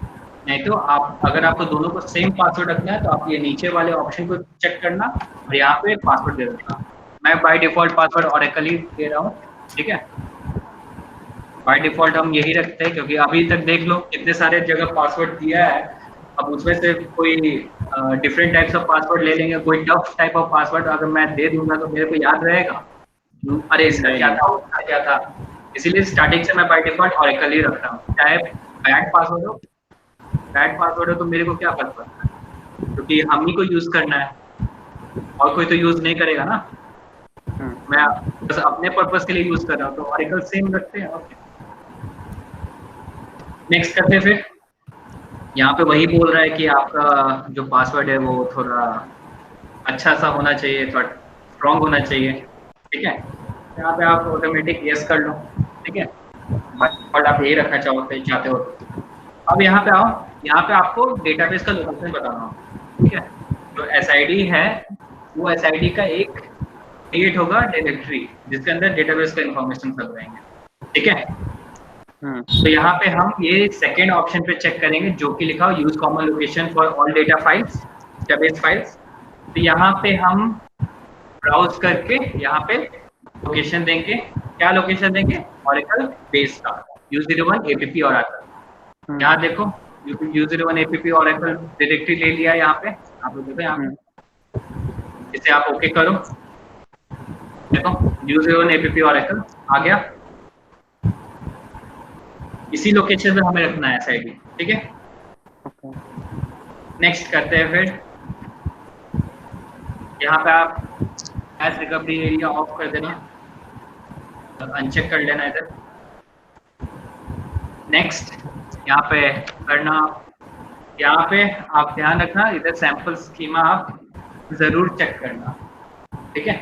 नहीं तो आप, अगर आपको दोनों को सेम पासवर्ड रखना है तो आप ये नीचे वाले ऑप्शन को चेक करना और यहाँ पे पासवर्ड दे देना। मैं बाय डिफॉल्ट पासवर्ड Oracle ही दे रहा हूँ, ठीक है। बाय डिफॉल्ट हम यही रखते हैं, क्योंकि अभी तक देख लो कितने सारे जगह पासवर्ड दिया है। अब उसमें से कोई डिफरेंट टाइप्स ऑफ पासवर्ड ले लेंगे, कोई टफ टाइप ऑफ पासवर्ड अगर मैं दे दूंगा तो मेरे को याद रहेगा, अरे इसका क्या था, उसका क्या था। इसीलिए स्टार्टिंग से मैं बाय डिफॉल्ट Oracle ही रखता हूँ, चाहे बैड पासवर्ड हो तो मेरे को क्या फर्क पड़ता है, क्योंकि हम ही को यूज करना है और कोई तो यूज नहीं करेगा ना। मैं बस अपने पर्पस के लिए यूज कर रहा हूँ, तो Oracle सेम रखते हैं। ओके, नेक्स्ट करते हैं। फिर यहाँ पे वही बोल रहा है कि आपका जो पासवर्ड है वो थोड़ा अच्छा सा होना चाहिए, थोड़ा स्ट्रॉन्ग होना चाहिए, ठीक है। यहाँ पे आप ऑटोमेटिक यस कर लो, ठीक है। और आप यही रखना चाहते हो। अब यहाँ पे आओ, यहाँ पे आपको डेटाबेस का लोकेशन बताना होगा, ठीक है। जो SID है वो SID का एक क्रिएट होगा डायरेक्टरी जिसके अंदर डेटाबेस का इंफॉर्मेशन सब रहेंगे, ठीक है। तो यहाँ पे हम ये सेकेंड ऑप्शन पे चेक करेंगे जो कि लिखा हो use common location for all data files, database files. तो यहाँ पे हम ब्राउज करके यहाँ पे लोकेशन देंगे, क्या लोकेशन देंगे, ओरेकल बेस का U01 APP ओरेकल। यहाँ देखो U01 APP ओरेकल डायरेक्टरी ले लिया यहाँ पे, आप लोग देखो यहाँ पे, इसे आप ओके करो, देखो U01 APP ओरेकल आ गया। इसी लोकेशन पे हमें रखना है SID, ठीक है। नेक्स्ट करते हैं फिर, यहाँ पे आप एज रिकवरी एरिया ऑफ कर देना, अनचेक कर लेना इधर। नेक्स्ट यहाँ पे करना, यहाँ पे आप ध्यान रखना इधर सैंपल स्कीमा आप जरूर चेक करना, ठीक है,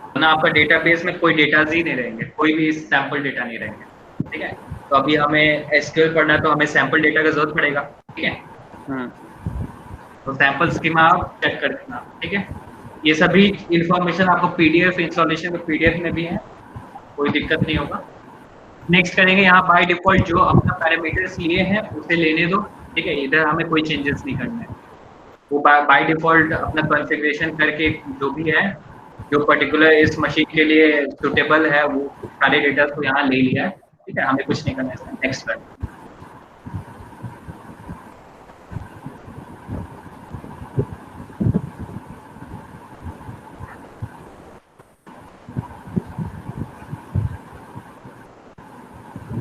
वरना आपका डेटाबेस में कोई डेटाज ही नहीं रहेंगे, कोई भी सैंपल डेटा नहीं रहेंगे, ठीक है। तो अभी हमें SQL पढ़ना है तो हमें सैंपल डेटा का जरूरत पड़ेगा, ठीक है। तो सैंपल स्कीमा आप चेक कर देना, ठीक है। ये सभी इंफॉर्मेशन आपको PDF इंस्टॉलेशन में PDF में भी है, कोई दिक्कत नहीं होगा। नेक्स्ट करेंगे, यहाँ बाय डिफॉल्ट जो अपना पैरामीटर्स लिए हैं उसे लेने दो, ठीक है, इधर हमें कोई चेंजेस नहीं करना है। वो बाय डिफॉल्ट अपना कॉन्फ़िगरेशन करके जो भी है, जो पर्टिकुलर इस मशीन के लिए सुटेबल है, वो सारे डेटा को यहाँ ले लिया है, ठीक है, हमें कुछ नहीं करना है। नेक्स्ट कर,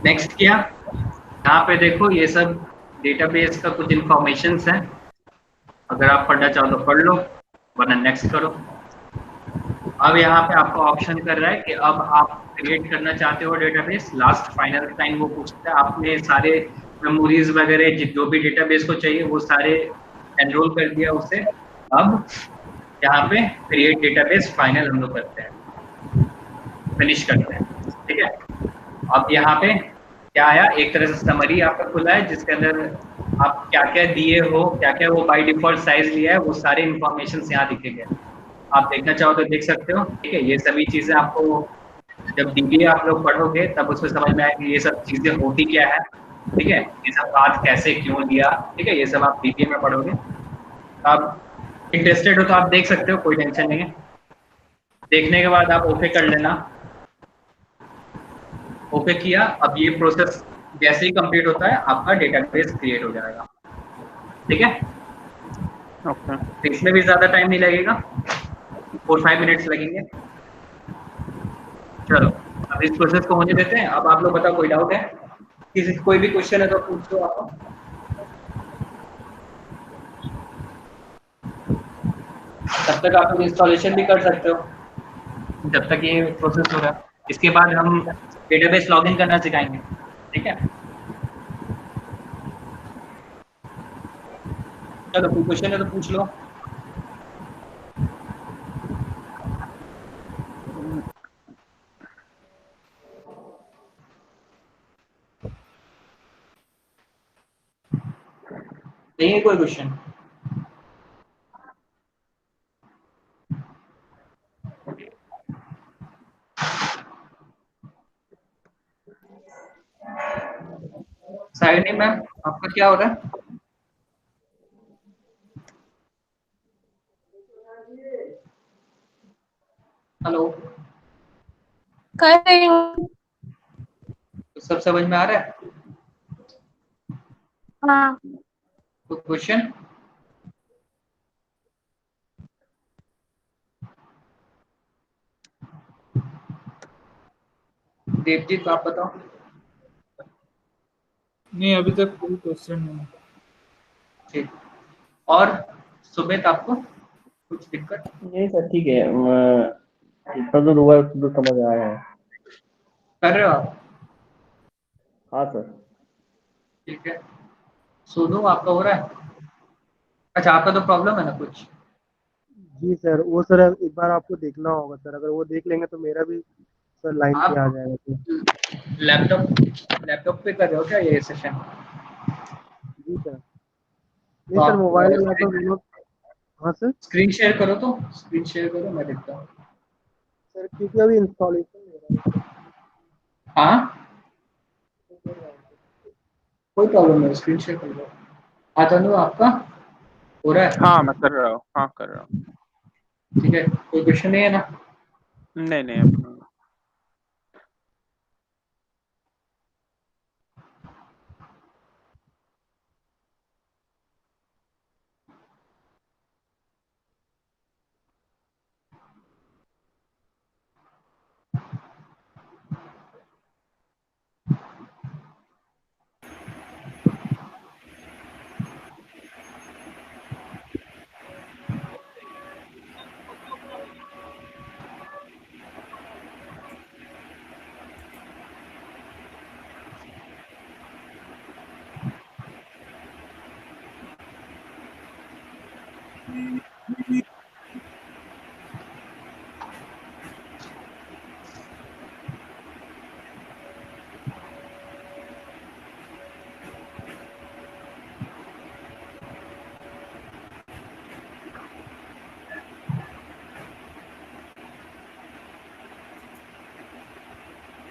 नेक्स्ट किया, यहाँ पे देखो ये सब डेटाबेस का कुछ इंफॉर्मेशन है, अगर आप पढ़ना चाहो तो पढ़ लो, वरना नेक्स्ट करो। अब यहाँ पे आपको ऑप्शन कर रहा है कि अब आप क्रिएट करना चाहते हो डेटाबेस, लास्ट फाइनल टाइम वो पूछता है, आपने सारे मेमोरीज वगैरह जो भी डेटाबेस को चाहिए वो सारे एनरोल कर दिया उसे। अब यहाँ पे क्रिएट डेटाबेस फाइनल हम लोग करते हैं, फिनिश करते हैं, ठीक है। अब यहाँ पे क्या आया, एक तरह से समरी आपका खुला है जिसके अंदर आप क्या क्या दिए हो, क्या क्या वो बाय डिफॉल्ट साइज लिया है, वो सारे इंफॉर्मेशन यहाँ दिखेंगे। आप देखना चाहो तो देख सकते हो, ठीक है। ये सभी चीजें आपको जब DBA आप लोग पढ़ोगे तब उसमें समझ में आएगी ये सब चीजें होती क्या है, ठीक है, ये सब बात कैसे क्यों दिया, ठीक है, ये सब आप DBA में पढ़ोगे। आप इंटरेस्टेड हो तो आप देख सकते हो, कोई टेंशन नहीं है। देखने के बाद आप ओके कर लेना, ओके किया। अब ये प्रोसेस जैसे ही कंप्लीट होता है आपका डेटाबेस क्रिएट हो जाएगा, ठीक है। ओके, तो इसमें भी ज्यादा टाइम नहीं लगेगा, 4-5 मिनट्स लगेंगे। चलो अब इस प्रोसेस को होने देते हैं। अब आप लोग बताओ, कोई डाउट है, किसी कोई भी क्वेश्चन है तो पूछ दो आप। तब तक आप लोग इंस्टॉलेशन भी कर सकते हो जब तक ये प्रोसेस हो रहा है। इसके बाद हम डेटाबेस लॉगिन करना सिखाएंगे, ठीक है। चलो कोई क्वेश्चन है तो पूछ लो। नहीं है कोई क्वेश्चन? साइड मैम आपका क्या हो रहा है? हेलो, कर रही हूँ। तो सब समझ में आ रहा है? हाँ, कोई क्वेश्चन? देवजीत आप बताओ। नहीं, अभी तक कोई क्वेश्चन नहीं। ठीक, और सुमित आपको कुछ दिक्कत? नहीं सर ठीक है, इतना जो हुआ है उतना तो समझ आया है। कर रहे हो आप? हाँ सर। ठीक है, सोनू आपका हो रहा है? अच्छा, आपका तो प्रॉब्लम है ना कुछ? जी सर, वो सर एक बार आपको देखना होगा सर, अगर वो देख लेंगे तो मेरा भी सर लाइन पे आ आप जाएगा सर। लैपटॉप पे कर रहे हो क्या ये सेशन? जी सर। नहीं सर, मोबाइल में तो दोनों। हाँ सर। स्क्रीन शेयर करो, तो स्क्रीन शेयर करो, मैं देखता हूँ। सर क्योंकि अभी इंस्टॉलेशन हो रहा है सर। हाँ, तो बोल रहा हूँ सर। कोई प्रॉब्लम नहीं, स्क्रीन शेयर कर लो। अतनु आपका हो रहा है? हाँ मैं कर रहा हूँ, हाँ कर रहा हूँ। ठीक है, कोई क्वेश्चन नहीं है ना? नहीं नहीं अपना।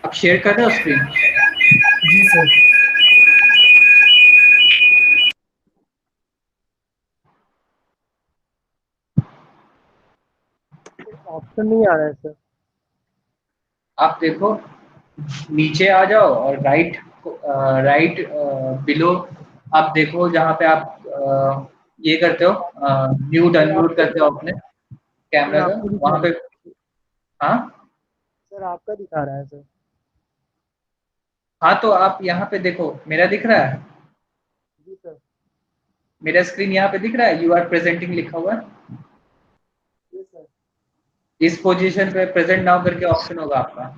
आप शेयर कर रहे हो स्क्रीन? जी सर। ऑप्शन नहीं आ रहा है सर। आप देखो, नीचे आ जाओ और राइट राइट बिलो आप देखो, जहाँ पे आप ये करते हो, म्यूट अनम्यूट करते हो अपने सर कैमरा का, आपको दिखा वहाँ रहा पे। है। हाँ सर आपका दिखा रहा है सर। हाँ, तो आप यहाँ पे देखो, मेरा दिख रहा है, जी सर। मेरा स्क्रीन यहाँ पे दिख रहा है, यू आर प्रेजेंटिंग लिखा हुआ है। जी सर। इस पोजीशन पे प्रेजेंट नाउ करके ऑप्शन होगा आपका,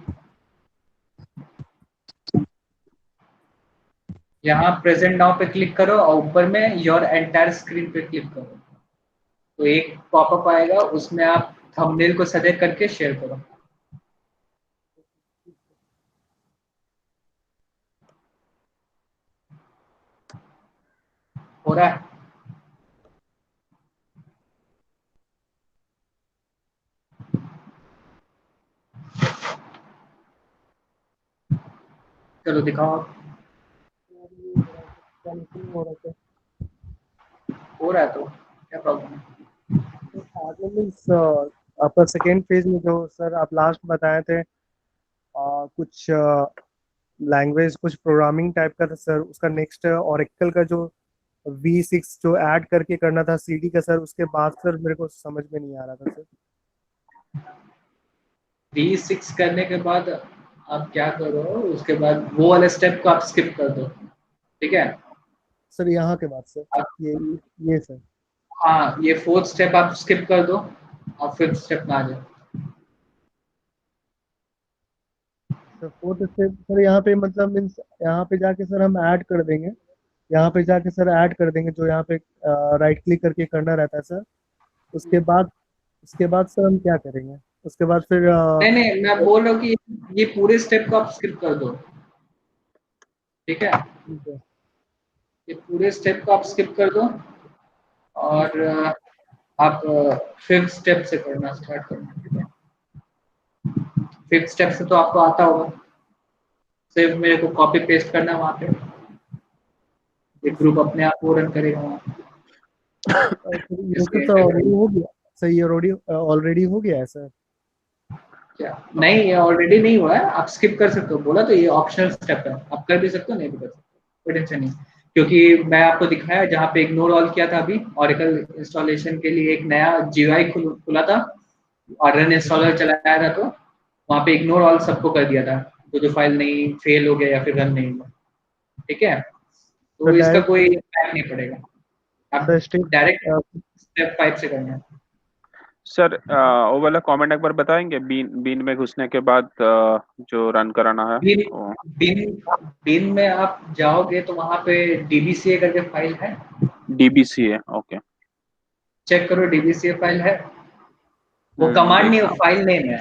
यहाँ प्रेजेंट नाउ पे क्लिक करो और ऊपर में योर एंटायर स्क्रीन पे क्लिक करो, तो एक पॉपअप आएगा, उसमें आप थंबनेल को सेलेक्ट करके शेयर करो। हो रहा है? चलो दिखाओ आप। सर ये हो रहा है सर, कैंसिल हो रहा है हो रहा है तो क्या प्रॉब्लम है? सर। आगे मीन्स आपका सेकेंड फेज में जो सर आप लास्ट बताए थे, कुछ लैंग्वेज, कुछ प्रोग्रामिंग टाइप का था सर, उसका नेक्स्ट ओरेकल का जो V6 जो ऐड करके करना था CD का सर, उसके बाद सर मेरे को समझ में नहीं आ रहा था सर। V6 करने के बाद आप क्या करो, उसके बाद वो वाले स्टेप को आप स्किप कर दो, ठीक है? सर यहाँ के बाद सर, आप, ये सर। हाँ, ये फोर्थ स्टेप आप स्किप कर दो और फिफ्थ स्टेप में आ जाओ। सर फोर्थ स्टेप सर यहाँ पे मतलब मीन्स यहाँ पे जाके सर हम ऐड कर देंगे, यहाँ पे जाके सर ऐड कर देंगे, जो यहाँ पे राइट क्लिक करके करना रहता है सर। उसके बाद सर हम क्या करेंगे? उसके बाद फिर नहीं नहीं, मैं बोल रहा हूँ कि ये पूरे स्टेप को आप स्किप कर दो, ठीक है? ठीक है ये पूरे स्टेप को आप स्किप कर दो और आप फिफ्थ स्टेप से करना स्टार्ट करना, ठीक है? फिफ्थ स्टेप से तो आपको आता होगा, सिर्फ मेरे को कॉपी पेस्ट करना है वहाँ पे, ये ग्रुप अपने आप वो रन करेगा वहाँ। सर ये तो स्क्रीन सर शेयर ऑलरेडी हो गया सर, ये ऑलरेडी हो गया है सर। क्या? नहीं, ये ऑलरेडी नहीं हुआ है, आप स्किप कर सकते हो, बोला तो ये ऑप्शनल स्टेप है, आप कर भी सकते हो, नहीं भी कर सकते हो, कोई टेंशन नहीं। क्योंकि मैं आपको दिखाया जहाँ पे इग्नोर ऑल किया था अभी, ऑरेकल इंस्टॉलेशन के लिए एक नया GUI खुला था और रन इंस्टॉलर चलाया था, तो वहाँ पे इग्नोर ऑल सबको कर दिया था, जो फाइल नहीं फेल हो गया या फिर रन नहीं हुआ, ठीक है? तो तो इसका डायरेक्ट कोई इम्पैक्ट नहीं पड़ेगा, आप सर स्टेप डायरेक्ट स्टेप 5 से करना है। सर वो वाला कमेंट एक बार बताएंगे, बीन में घुसने के बाद जो रन कराना है बिन वो। बिन बिन में आप जाओगे तो वहां पे DBCA करके फाइल है, DBCA, ओके। चेक करो, DBCA फाइल है, वो कमांड देख नहीं, वो रहा हूँ। फाइल नेम है।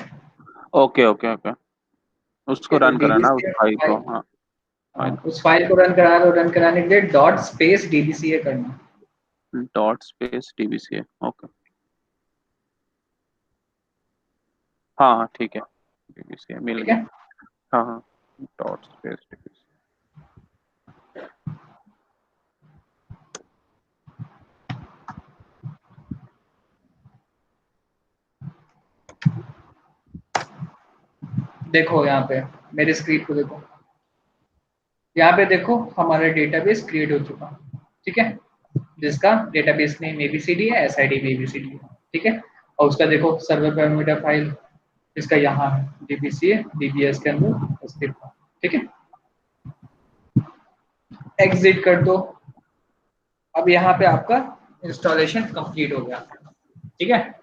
ओके ओके ओके, ठीक उसको है, तो रन कराना है उस DBCA फाइल को, फाइल, हाँ। उस फाइल को रन कराने के लिए डॉट स्पेस dbca करना। Dot space dbca, okay. हाँ ठीक है, dbca मिल ठीक गया। है, हाँ, डॉट स्पेस dbca। देखो यहाँ पे मेरे स्क्रीन को देखो, यहाँ पे देखो हमारा डेटाबेस क्रिएट हो चुका, ठीक है, जिसका डेटाबेस नेम ABCD है, SID भी ABCD है, ठीक है। और उसका देखो सर्वर पैरामीटर फाइल इसका यहाँ है dbca dbs के अंदर स्थित है, ठीक है। एग्जिट कर दो। अब यहाँ पे आपका इंस्टॉलेशन कंप्लीट हो गया, ठीक है।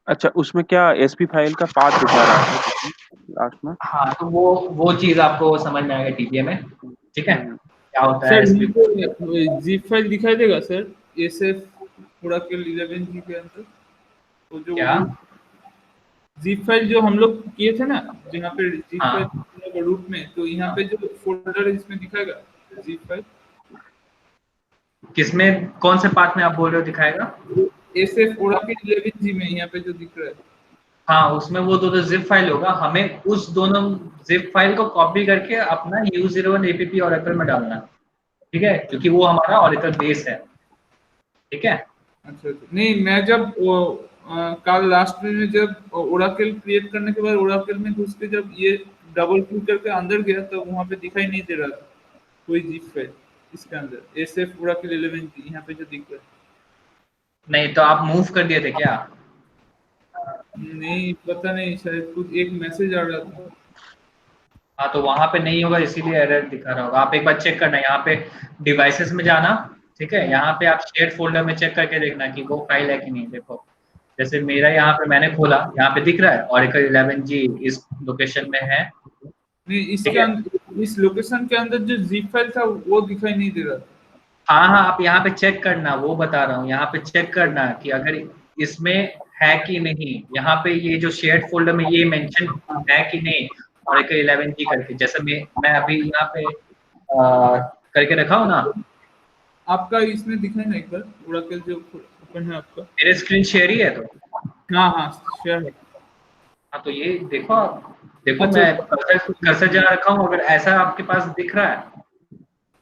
अच्छा, उसमें क्या SP फाइल का पाथ दिखा रहा है लास्ट में? हाँ, तो वो चीज आपको समझ में आएगा TPA में, ठीक है, हम्म, क्या होता है सर SP। मुझे zip फाइल दिखाई देगा सर, SF Oracle 11G के अंदर, वो जो क्या? zip फाइल जो हम लोग किए थे ना, जहाँ पे zip हाँ। फाइल रूट में, तो यहाँ पे जो फोल्डर है इसमें दिखाएगा zip फाइल। किसमें, कौन से पार्ट में आप बोल रहे हो दिखाएगा? SF Oracle 11G में यहाँ पे जो दिख रहा है। हाँ, उसमें वो दो जिप फाइल होगा, हमें उस दोनों जिप फाइल को कॉपी करके अपना U01 APP Oracle में डालना, ठीक है, क्योंकि वो हमारा Oracle बेस है, ठीक है। अच्छा, नहीं मैं जब कल लास्ट में जब ओराकल क्रिएट करने के बाद ओराकल में घुस के जब ये डबल क्लिक करके अंदर गया तो वहाँ पे दिखाई नहीं दे रहा था कोई zip फाइल इसके अंदर। SF Oracle 11G यहाँ पे जो दिख रहा है। नहीं तो आप मूव कर दिए थे क्या? नहीं पता नहीं, शायद कुछ एक मैसेज आ रहा था। हाँ, तो वहां पे नहीं होगा इसीलिए एरर दिखा रहा होगा। आप एक बार चेक करना, यहाँ पे डिवाइसेस में जाना, ठीक है, यहाँ पे आप शेयर फोल्डर में चेक करके देखना कि वो फाइल है कि नहीं। देखो जैसे मेरा यहाँ पे मैंने खोला, यहाँ पे दिख रहा है Oracle 11G इस लोकेशन में है, नहीं ठीक इसके है। अंदर, इस लोकेशन के अंदर जो zip फाइल था वो दिखाई नहीं दे रहा था। हाँ हाँ, आप यहाँ पे चेक करना, वो बता रहा हूँ, यहाँ पे चेक करना कि अगर इसमें है कि नहीं। यहाँ पे ये जो शेयर्ड फोल्डर में ये मेंशन है कि नहीं Oracle 11G करके, जैसे मैं अभी यहाँ पे करके रखा हूँ ना। आपका इसमें दिखाई ना एक बार ओराकल जो ओपन है आपका। मेरे स्क्रीन शेयर ही है तो। हाँ शेयर है। हाँ, तो ये देखो, आप देखो अच्छा, मैं कर्सर जहाँ रखा हूँ, अगर ऐसा आपके पास दिख रहा है,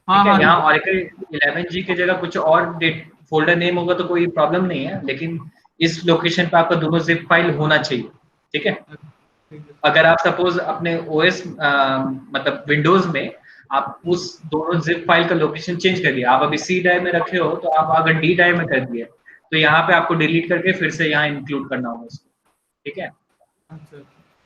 हाँ ठीक है, यहाँ हाँ Oracle 11G की जगह कुछ और डेट फोल्डर नेम होगा तो कोई प्रॉब्लम नहीं है, लेकिन इस लोकेशन पे आपका दोनों जिप फाइल होना चाहिए, ठीक है। ठीक है। अगर आप सपोज अपने OS मतलब विंडोज में आप उस दोनों जिप फाइल का लोकेशन चेंज कर दिया, आप अभी C ड्राइव में रखे हो तो आप अगर D ड्राइव में कर दिए तो यहाँ पे आपको डिलीट करके फिर से यहाँ इंक्लूड करना होगा उसको, ठीक है। अच्छा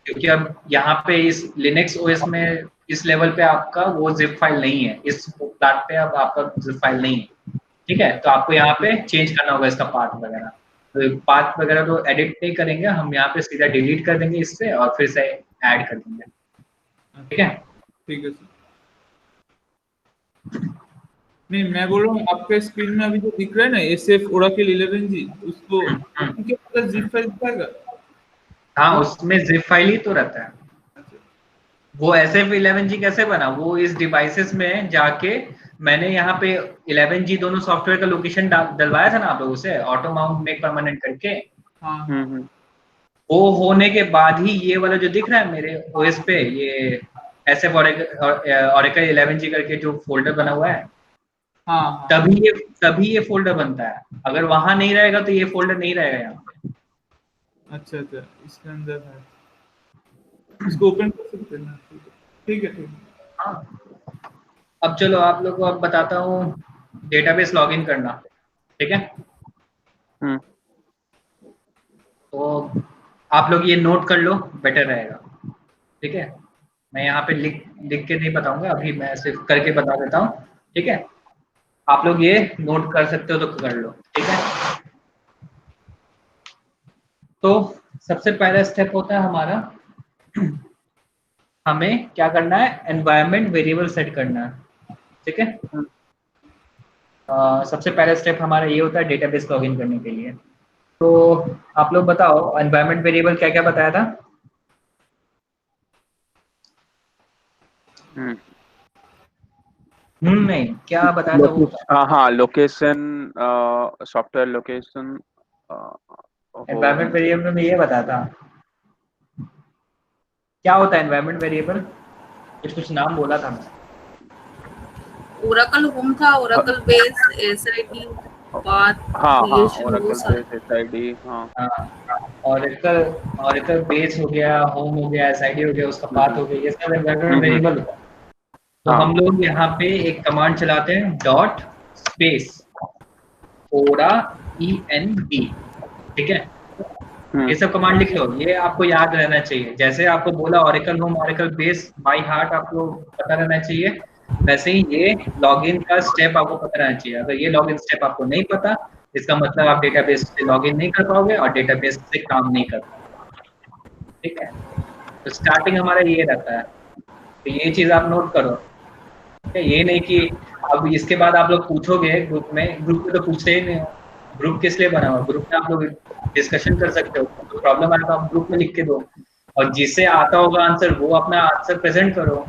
क्योंकि अब यहाँ पे इस लिनक्स OS में इस लेवल पे आपका वो जिप फाइल नहीं है, इस प्लाट पे अब आपका जिप फाइल नहीं है, ठीक है। तो आपको यहाँ पे चेंज करना होगा इसका पाथ वगैरह। तो पाथ वगैरह तो एडिट नहीं करेंगे हम, यहाँ पे सीधा डिलीट कर देंगे इससे और फिर से ऐड कर देंगे, ठीक है। ठीक है सर। नहीं मैं बोल रहा हूँ आपके स्क्रीन में अभी जो दिख रहा है ना SF Oracle 11G, उसको उनके अंदर zip फाइल दिखाएगा। हाँ, उसमें जिप फाइल ही तो रहता है। वो SF 11G कैसे बना, वो इस डिवाइसेस में जाके मैंने यहाँ पे 11G दोनों सॉफ्टवेयर का लोकेशन डलवाया था ना आप लोगों से, ऑटो माउंट मेक परमानेंट करके। हाँ वो होने के बाद ही ये वाला जो दिख रहा है मेरे OS पे, ये SF Oracle 11G करके जो फोल्डर बना हुआ है, हाँ तभी ये फोल्डर बनता है। अगर वहां नहीं रहेगा तो ये फोल्डर नहीं रहेगा यहाँ पे। अच्छा इसके अंदर है, इसको ओपन कर सकते हैं ना। ठीक है। हाँ, अब चलो आप लोग को अब बताता हूँ डेटाबेस लॉगिन करना, ठीक है। तो आप लोग ये नोट कर लो, बेटर रहेगा, ठीक है। मैं यहाँ पे लिख के नहीं बताऊंगा, अभी मैं सिर्फ करके बता देता हूँ, ठीक है। आप लोग ये नोट कर सकते हो तो कर लो, ठीक है। तो सबसे पहला स्टेप होता है हमारा, हमें क्या करना है, एनवायरनमेंट वेरिएबल सेट करना है, ठीक है। सबसे पहला स्टेप हमारा ये होता है डेटाबेस लॉगिन करने के लिए। तो आप लोग बताओ एनवायरनमेंट वेरिएबल क्या क्या बताया था। नहीं, क्या बताया था वो? हाँ, location, software location. Environment variable में ये बताया था। क्या होता है एनवायरमेंट वेरिएबल? कुछ नाम बोला था मैं। ओरेकल होम था, ओरेकल बेस, एसआईडी, पाथ हाँ, क्रिएशन, वो ओरेकल सब। Base, SID. हाँ, ऑरेकल बेस हो गया, होम हो गया, एसआईडी हो गया, उसका पाथ हो गया, ये सब एनवायरमेंट वेरिएबल होता है। तो हाँ। हम लोग यहाँ पे एक कमांड चलाते हैं, डॉट स्पेस ओरा END, ठीक है? ये सब कमांड लिख लो, ये आपको याद रहना चाहिए। जैसे आपको बोला oracle home, oracle base by heart आपको पता रहना चाहिए, वैसे ही ये लॉगिन का स्टेप आपको पता रहना चाहिए। अगर ये लॉगिन स्टेप आपको नहीं पता, इसका मतलब आप डेटाबेस से लॉगिन नहीं कर पाओगे और डेटाबेस से काम नहीं कर पाओगे, ठीक है? तो स्टार्टिंग हमारा ये रहता है, तो ये चीज आप नोट करो। ये नहीं कि अब इसके बाद आप लोग पूछोगे ग्रुप में तो पूछते ही नहीं हो। ग्रुप किस लिए बना हुआ? ग्रुप में आप लोग डिस्कशन कर सकते हो, तो प्रॉब्लम आए तो आप ग्रुप में लिख के दो, और जिसे आता होगा आंसर वो अपना आंसर प्रेजेंट करो।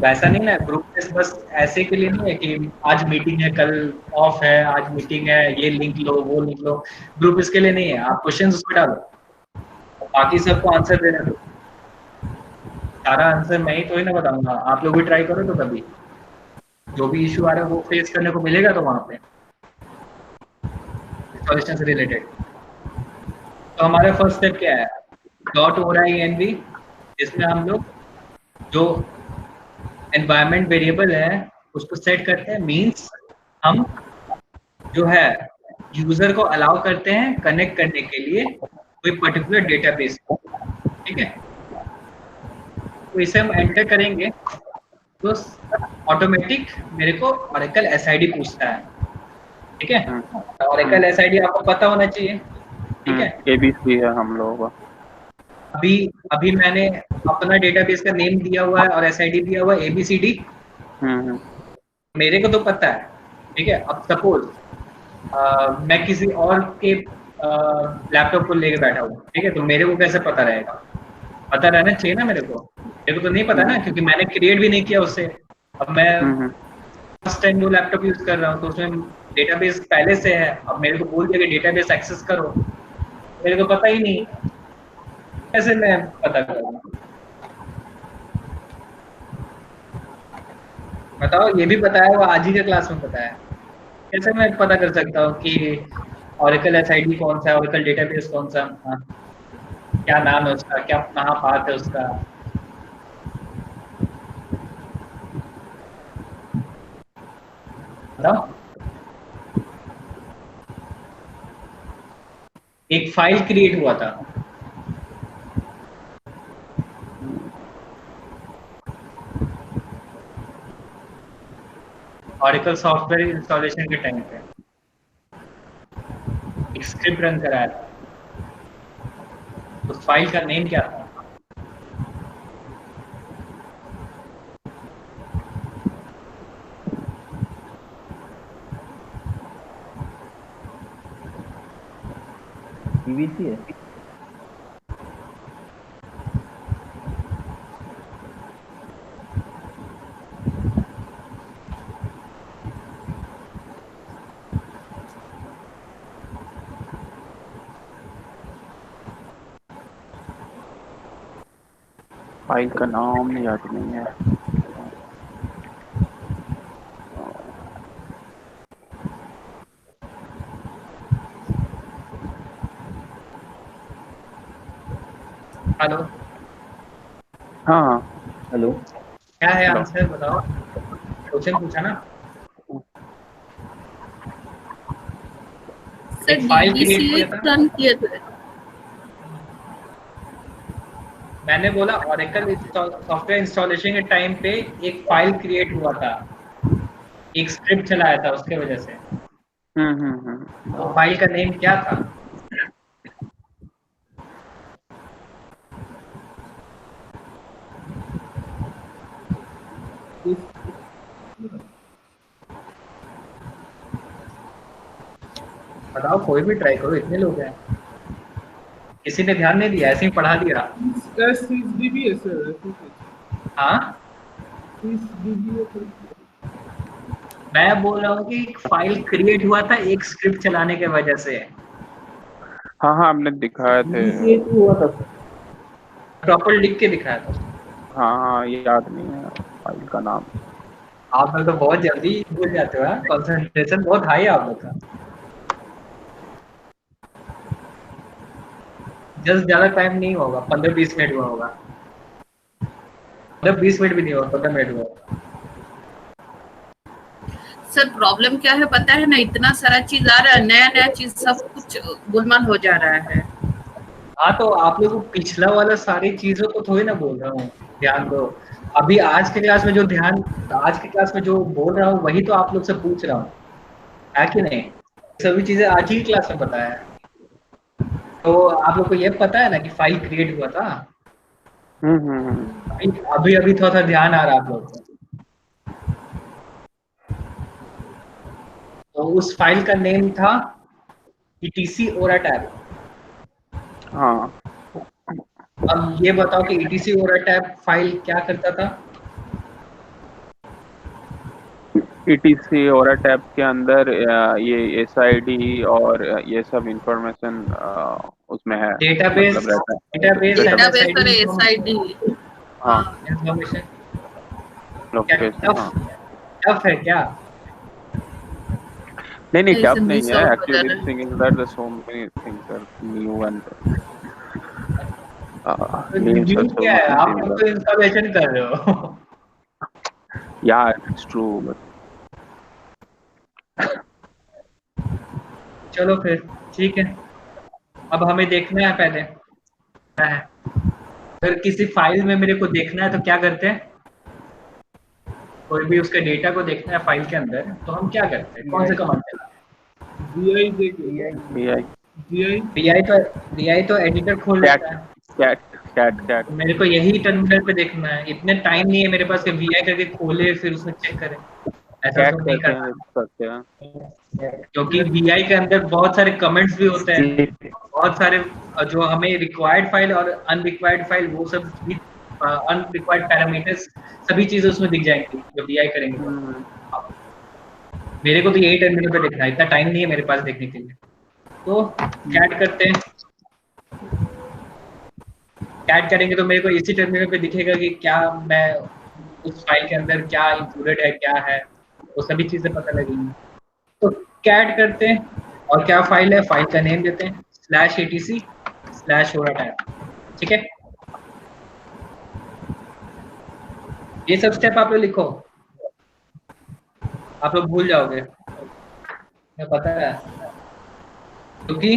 वैसा नहीं ना, ग्रुप में बस ऐसे के लिए नहीं है कि आज मीटिंग है, कल ऑफ है, आज मीटिंग है, ये लिंक लो, वो लिंक लो। ग्रुप इसके लिए नहीं है, आप क्वेश्चन उसमें डालो, बाकी सबको आंसर देने दो। सारा आंसर मैं ही तो ही ना बताऊंगा, आप लोग भी ट्राई करो तो कभी जो भी इशू आ रहा है वो फेस करने को मिलेगा तो वहां पे इंस्टॉलेशन से रिलेटेड। तो हमारा फर्स्ट स्टेप क्या है? डॉट ORA-ENV, जिसमें हम लोग जो एनवायरमेंट वेरिएबल है उसको सेट करते हैं। मींस हम जो है यूजर को अलाउ करते हैं कनेक्ट करने के लिए कोई पर्टिकुलर डेटाबेस को, ठीक है? तो इसे हम एंटर करेंगे तो ऑटोमेटिक मेरे को ऑरेकल SID पूछता है, ठीक है? ऑरेकल SID आपको पता होना चाहिए, ठीक है? ABC है हम लोगों का। अभी मैंने अपना डेटाबेस का नेम दिया हुआ है और SID दिया हुआ है ABCD। मेरे को तो पता है, ठीक है? अब सपोज मैं किसी और के लैपटॉप को लेके बैठा हूँ, ठीक है? तो मेरे को कैसे पता रहेगा? पता रहना चाहिए ना मेरे को तो नहीं पता ना, क्योंकि मैंने क्रिएट भी नहीं किया उससे। अब मैं फर्स्ट टाइम वो लैपटॉप यूज कर रहा हूँ तो उसमें डेटाबेस पहले से है, अब मेरे को बोल दिया कि डेटाबेस एक्सेस करो, मेरे को पता ही नहीं, कैसे मैं पता करूँगा? बताओ, ये भी बताया हुआ आज ही के क्लास में बताया, कैसे मैं पता कर सकता हूँ कि ऑरेकल SID कौन सा है, ऑरेकल डेटाबेस कौन सा? हाँ, क्या नाम है उसका, क्या कहाँ पाथ है उसका? बताओ। एक फाइल क्रिएट हुआ था, ऑरेकल सॉफ्टवेयर इंस्टॉलेशन के टाइम पे एक स्क्रिप्ट रन कराया था, उस फाइल का नेम क्या था? PVC है। फाइल का नाम याद नहीं है। हेलो, हाँ, हेलो, क्या है आंसर? बताओ, क्वेश्चन पूछा ना। एक फाइल क्रिएट किया था, रन किया था। मैंने बोला ऑरेकल सॉफ्टवेयर इंस्टॉलेशन के टाइम पे एक फाइल क्रिएट हुआ था, एक स्क्रिप्ट चलाया था उसके वजह से। तो फाइल का नेम क्या था? बताओ, कोई भी ट्राई करो, इतने लोग हैं, किसी ने ध्यान नहीं दिया, ऐसे ही पढ़ा दिया। SSDB है सर। हाँ, 30 DB मैं बोल रहा हूँ कि एक फाइल क्रिएट हुआ था एक स्क्रिप्ट चलाने के वजह से, हाँ हाँ हमने दिखाए थे। इनिशिएट हुआ था सर। प्रॉपर लिख के दिखाया था। हाँ हाँ ये याद नहीं है फाइल का नाम। आप लोग तो बहुत जल्दी भूल जाते हो, कंसंट्रेशन बहुत हाई है आप लोग का। जस्ट ज्यादा टाइम नहीं होगा, 15-20 मिनट हुआ होगा, 20 मिनट भी नहीं होगा, 15 मिनट हुआ होगा। सर प्रॉब्लम क्या है पता है ना, इतना सारा चीज आ रहा है, नया नया चीज, सब कुछ गुलमाल हो जा रहा है। हाँ तो आप लोग को पिछला वाला सारी चीजों को थोड़ी ना बोल रहा हूँ ध्यान दो। अभी आज के क्लास में जो बोल रहा हूँ वही तो आप लोग से पूछ रहा हूँ, है कि नहीं? सभी चीजें आज ही क्लास में पता है। तो आप लोग को ये पता है ना कि फाइल क्रिएट हुआ था। अभी अभी थोड़ा सा ध्यान आ रहा है आप लोग को। तो उस फाइल का नेम था etc Aura टैब। हाँ अब ये बताओ कि etc Aura टैब फाइल क्या करता था? etc Aura टैब के अंदर ये SID और ये सब इंफॉर्मेशन उसमें है, डेटाबेस मतलब रहता है। डेटाबेस और SID। हाँ इंफॉर्मेशन लोकेशन। हाँ टफ है क्या? नहीं टफ Listen, नहीं this है all actually. together. Thing is that the so many things are new and new क्या है? आप लोग तो इंस्टॉलेशन कर रहे हो। या इट्स ट्रू बट चलो फिर ठीक है, अब हमें देखना है पहले क्या है। अगर किसी फाइल में मेरे को देखना है तो क्या करते हैं? कोई भी उसके डेटा को देखना है फाइल के अंदर तो हम क्या करते हैं? कौन से कमांड चलाते हैं? BI तो एडिटर खोल लेता है। कैट मेरे को यही टर्मिनल पे देखना है, इतने टाइम नहीं है मेरे पास कि VI करके खोले फिर उसमें चेक करे। ऐसा तो नहीं करना, क्योंकि VI के अंदर बहुत सारे कमेंट्स भी होते हैं, बहुत सारे जो हमें रिक्वायर्ड फाइल और अनरिक्वायर्ड फाइल, वो सब भी अनरिक्वायर्ड पैरामीटर्स सभी चीजें उसमें दिख जाएंगी जो VI करेंगे। मेरे को तो यही टर्मिनल पे देखना है, इतना टाइम नहीं है मेरे पास देखने के लिए। तो कैट करते हैं, कैट करेंगे तो मेरे को इसी टर्मिनल पे दिखेगा कि क्या मैं उस फाइल के अंदर क्या इंक्लूडेड है, क्या है, वो सभी चीजें पता लगेंगी। तो कैट करते हैं और क्या फाइल है, फाइल का नेम देते हैं /etc/Aura टैब। ठीक है, ये सब स्टेप आप लोग लिखो, आप लोग भूल जाओगे, मैं पता है, क्योंकि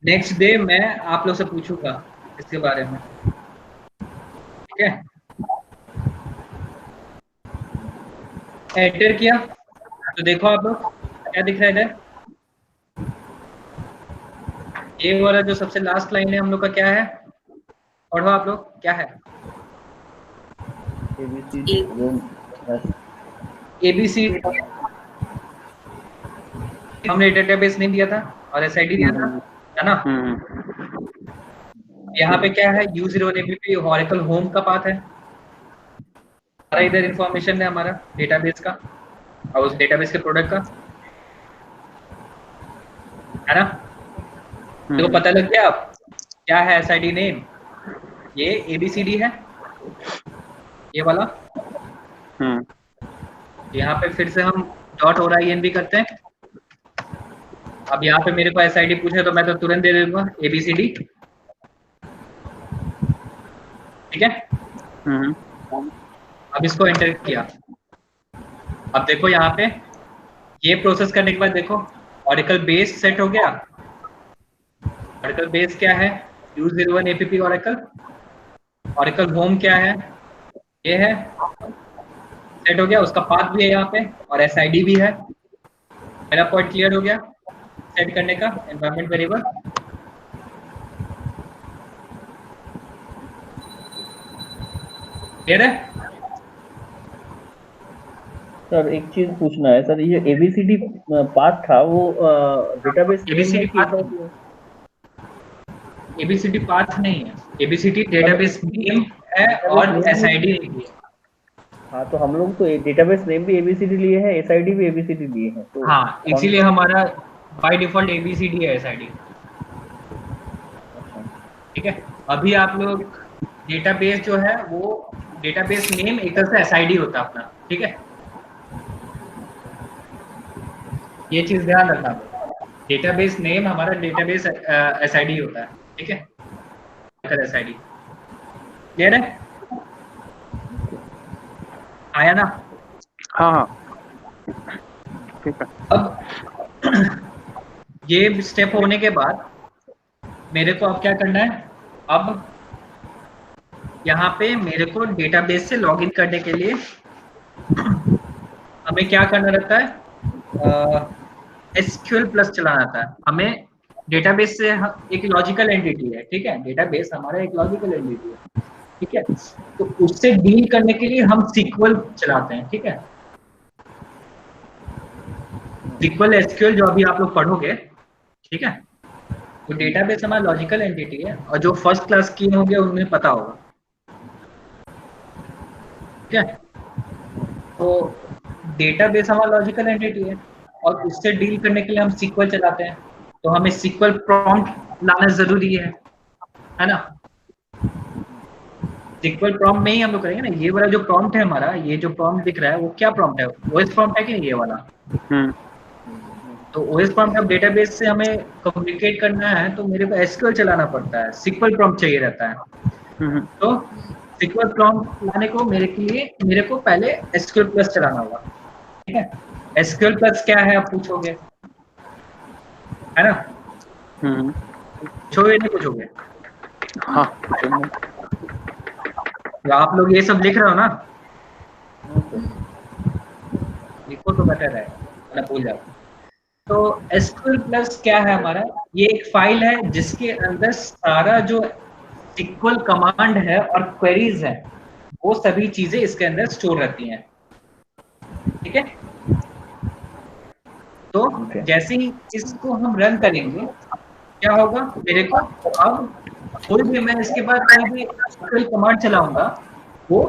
नेक्स्ट डे मैं आप लोग से पूछूंगा इसके बारे में। ठीक है, एंटर किया तो देखो आप लोग क्या दिख रहा है इधर। ये वाला जो सबसे लास्ट लाइन है हम लोग का क्या है, पढ़ो आप लोग, क्या है? ABC। हमने डेटाबेस नहीं दिया था और SID दिया था, है ना? यहाँ पे क्या है, U01 APP Oracle होम का पाथ है, सारा इधर इंफॉर्मेशन है हमारा डेटाबेस का और उस डेटाबेस के प्रोडक्ट का, है ना? तो पता लग गया अब क्या है SID नेम, ये ABCD है, ये वाला। यहाँ पे फिर से हम .ORINV करते हैं। अब यहाँ पे मेरे को SID पूछे तो मैं तो तुरंत दे दूंगा ABCD। ठीक है, अब इसको एंटर किया। अब देखो यहाँ पे ये प्रोसेस करने के बाद देखो Oracle बेस सेट हो गया। Oracle बेस क्या है, U01 APP Oracle होम क्या है, ये है, सेट हो गया। उसका पाथ भी है यहाँ पे और SID भी है। मेरा पॉइंट क्लियर हो गया सेट करने का एनवायरनमेंट वेरिएबल। क्लियर है? सर एक चीज पूछना है सर, ये ABCD पाथ था वो डेटाबेस ABCD पाथ नहीं है, ABCD डेटाबेस नेम है और SID नहीं है। हाँ, तो हम लोग तो डेटाबेस नेम भी एबीसीडी लिए हैं, एसआईडी भी एबीसीडी लिए हैं, तो हाँ, इसीलिए हमारा बाय डिफॉल्ट ABCD है SID। ठीक है, अभी आप लोग डेटाबेस जो है वो डेटाबेस नेम एक तरह से SID होता है अपना। ठीक है, ये चीज ध्यान रखना, डेटाबेस नेम हमारा डेटाबेस SID होता है। ठीक है, SID क्लियर है, आया ना? हाँ हाँ ठीक है। अब ये स्टेप होने के बाद मेरे को अब क्या करना है, अब यहाँ पे मेरे को डेटाबेस से लॉगिन करने के लिए हमें क्या करना रहता है, SQL प्लस चलाना था हमें। डेटाबेस से एक लॉजिकल एंटिटी है। ठीक है, डेटाबेस हमारा एक लॉजिकल एंटिटी है। ठीक है, तो उससे डील करने के लिए हम SQL चलाते हैं। ठीक है, SQL SQL जो अभी आप लोग पढ़ोगे। ठीक है, तो डेटाबेस हमारा लॉजिकल एंटिटी है, और जो फर्स्ट क्लास किए होंगे उन्हें पता होगा। ठीक है, तो डेटाबेस हमारा लॉजिकल एंटिटी है, और उससे डील करने के लिए हम SQL चलाते हैं, तो हमें SQL प्रॉम्प्ट लाना जरूरी है ना? SQL प्रॉम्प्ट में ही हम लोग करेंगे ना। ये वाला जो प्रॉम्प्ट है हमारा, ये जो प्रॉम्प्ट दिख रहा है वो क्या प्रॉम्प्ट है, OS प्रॉम्प्ट है कि नहीं ये वाला? तो OS प्रॉम्प्ट अब डेटाबेस से हमें कम्युनिकेट करना है, तो मेरे को SQL चलाना पड़ता है, SQL प्रॉम्प्ट चाहिए रहता है। तो SQL प्रॉम्प्ट लाने को मेरे को पहले SQL प्लस चलाना होगा। ठीक है, SQL प्लस क्या है आप पूछोगे, है ना? पूछोगे नहीं पूछोगे? हाँ, तो आप लोग ये सब लिख रहे हो ना? लिखो तो बेटर है, मैं भूल जाऊँ। तो SQL प्लस क्या है हमारा, ये एक फाइल है जिसके अंदर सारा जो SQL कमांड है और क्वेरीज है वो सभी चीजें इसके अंदर स्टोर रहती हैं। ठीक है, तो जैसे ही इसको हम रन करेंगे क्या होगा, मेरे को अब कोई भी मैं इसके बाद कोई भी SQL कमांड चलाऊंगा वो